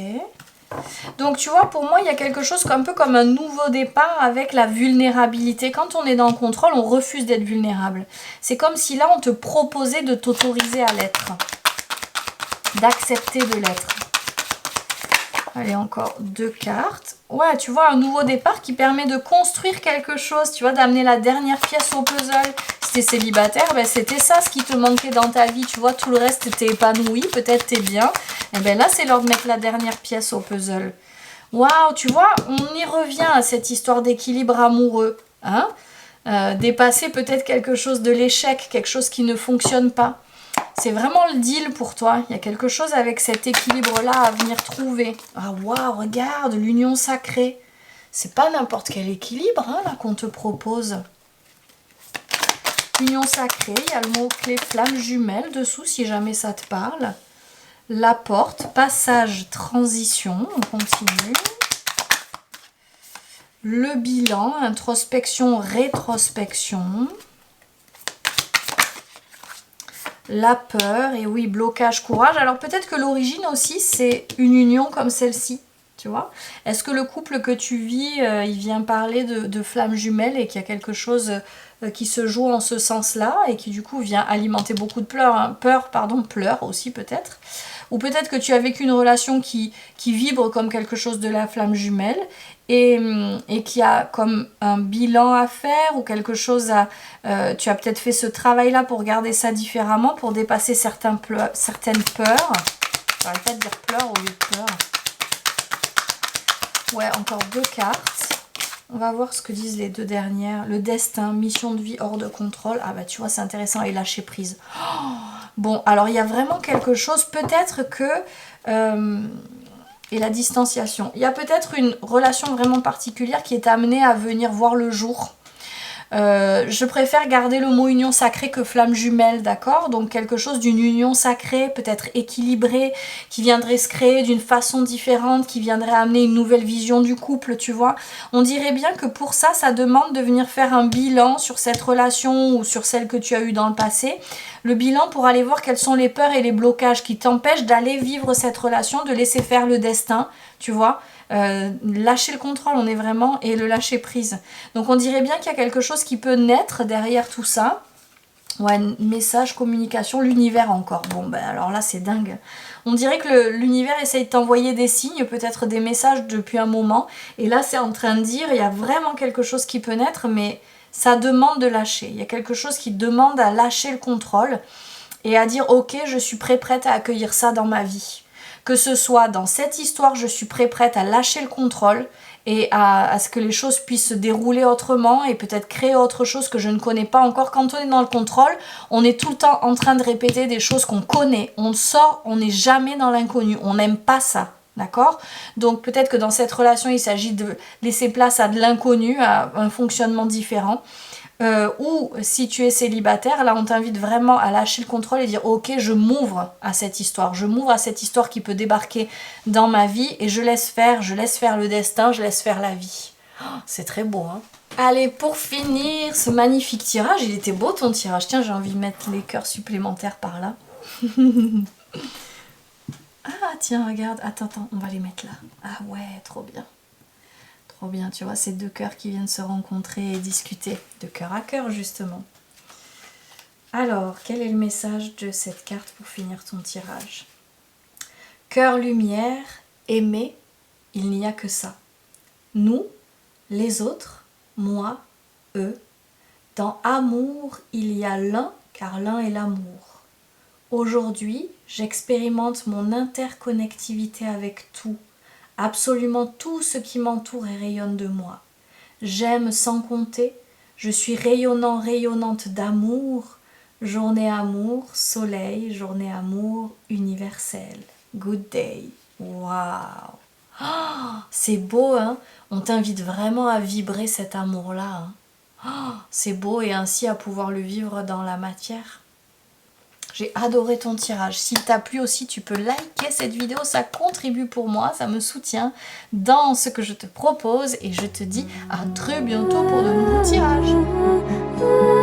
Donc tu vois, pour moi, il y a quelque chose un peu comme un nouveau départ avec la vulnérabilité. Quand on est dans le contrôle, on refuse d'être vulnérable. C'est comme si là, on te proposait de t'autoriser à l'être, d'accepter de l'être. Allez, encore 2 cartes. Ouais, tu vois, un nouveau départ qui permet de construire quelque chose, tu vois, d'amener la dernière pièce au puzzle. Si t'es célibataire, ben c'était ça ce qui te manquait dans ta vie, tu vois, tout le reste t'es épanoui, peut-être t'es bien. Et bien là, c'est l'heure de mettre la dernière pièce au puzzle. Waouh, tu vois, on y revient à cette histoire d'équilibre amoureux, hein. Dépasser peut-être quelque chose de l'échec, quelque chose qui ne fonctionne pas. C'est vraiment le deal pour toi. Il y a quelque chose avec cet équilibre-là à venir trouver. Ah waouh, regarde, l'union sacrée. C'est pas n'importe quel équilibre hein, là qu'on te propose. Union sacrée, il y a le mot-clé flamme jumelle dessous si jamais ça te parle. La porte, passage, transition, on continue. Le bilan, introspection, rétrospection. La peur, et oui, blocage, courage. Alors peut-être que l'origine aussi, c'est une union comme celle-ci, tu vois. Est-ce que le couple que tu vis, il vient parler de flammes jumelles et qu'il y a quelque chose qui se joue en ce sens-là et qui du coup vient alimenter beaucoup de pleurs, hein. Pleurs aussi peut-être. Ou peut-être que tu as vécu une relation qui vibre comme quelque chose de la flamme jumelle et qui a comme un bilan à faire ou quelque chose à... tu as peut-être fait ce travail-là pour regarder ça différemment, pour dépasser certaines peurs. J'arrête pas de dire pleurs au lieu de peur. Ouais, encore 2 cartes. On va voir ce que disent les 2 dernières. Le destin, mission de vie hors de contrôle. Ah bah tu vois, c'est intéressant. Et lâcher prise. Oh, bon, alors il y a vraiment quelque chose. Peut-être que... et la distanciation. Il y a peut-être une relation vraiment particulière qui est amenée à venir voir le jour. Je préfère garder le mot union sacrée que flamme jumelle, d'accord? Donc quelque chose d'une union sacrée, peut-être équilibrée, qui viendrait se créer d'une façon différente, qui viendrait amener une nouvelle vision du couple, tu vois. On dirait bien que pour ça, ça demande de venir faire un bilan sur cette relation ou sur celle que tu as eue dans le passé. Le bilan pour aller voir quelles sont les peurs et les blocages qui t'empêchent d'aller vivre cette relation, de laisser faire le destin, tu vois. Lâcher le contrôle, on est vraiment, et le lâcher prise. Donc on dirait bien qu'il y a quelque chose qui peut naître derrière tout ça. Ouais, message, communication, l'univers encore. Bon, ben alors là, c'est dingue. On dirait que l'univers essaye de t'envoyer des signes, peut-être des messages depuis un moment. Et là, c'est en train de dire, il y a vraiment quelque chose qui peut naître, mais ça demande de lâcher. Il y a quelque chose qui demande à lâcher le contrôle et à dire, ok, je suis prête à accueillir ça dans ma vie. Que ce soit dans cette histoire, je suis prête à lâcher le contrôle et à ce que les choses puissent se dérouler autrement et peut-être créer autre chose que je ne connais pas encore. Quand on est dans le contrôle, on est tout le temps en train de répéter des choses qu'on connaît. On sort, on n'est jamais dans l'inconnu. On n'aime pas ça. D'accord? Donc peut-être que dans cette relation, il s'agit de laisser place à de l'inconnu, à un fonctionnement différent. Ou si tu es célibataire, là on t'invite vraiment à lâcher le contrôle et dire ok, je m'ouvre à cette histoire, qui peut débarquer dans ma vie et je laisse faire le destin, je laisse faire la vie. Oh, c'est très beau hein. Allez, pour finir ce magnifique tirage, il était beau ton tirage, tiens j'ai envie de mettre les cœurs supplémentaires par là. Ah tiens regarde, attends, on va les mettre là. Ah ouais, trop bien. Trop bien, tu vois, ces 2 cœurs qui viennent se rencontrer et discuter, de cœur à cœur justement. Alors, quel est le message de cette carte pour finir ton tirage? Cœur, lumière, aimer, il n'y a que ça. Nous, les autres, moi, eux. Dans amour, il y a l'un, car l'un est l'amour. Aujourd'hui, j'expérimente mon interconnectivité avec tout. Absolument tout ce qui m'entoure et rayonne de moi. J'aime sans compter, je suis rayonnant, rayonnante d'amour. Journée amour, soleil, journée amour, universel. Good day. Waouh. Oh, c'est beau, hein? On t'invite vraiment à vibrer cet amour-là. Hein? Oh, c'est beau et ainsi à pouvoir le vivre dans la matière. J'ai adoré ton tirage. S'il t'a plu aussi, tu peux liker cette vidéo. Ça contribue pour moi, ça me soutient dans ce que je te propose. Et je te dis à très bientôt pour de nouveaux tirages.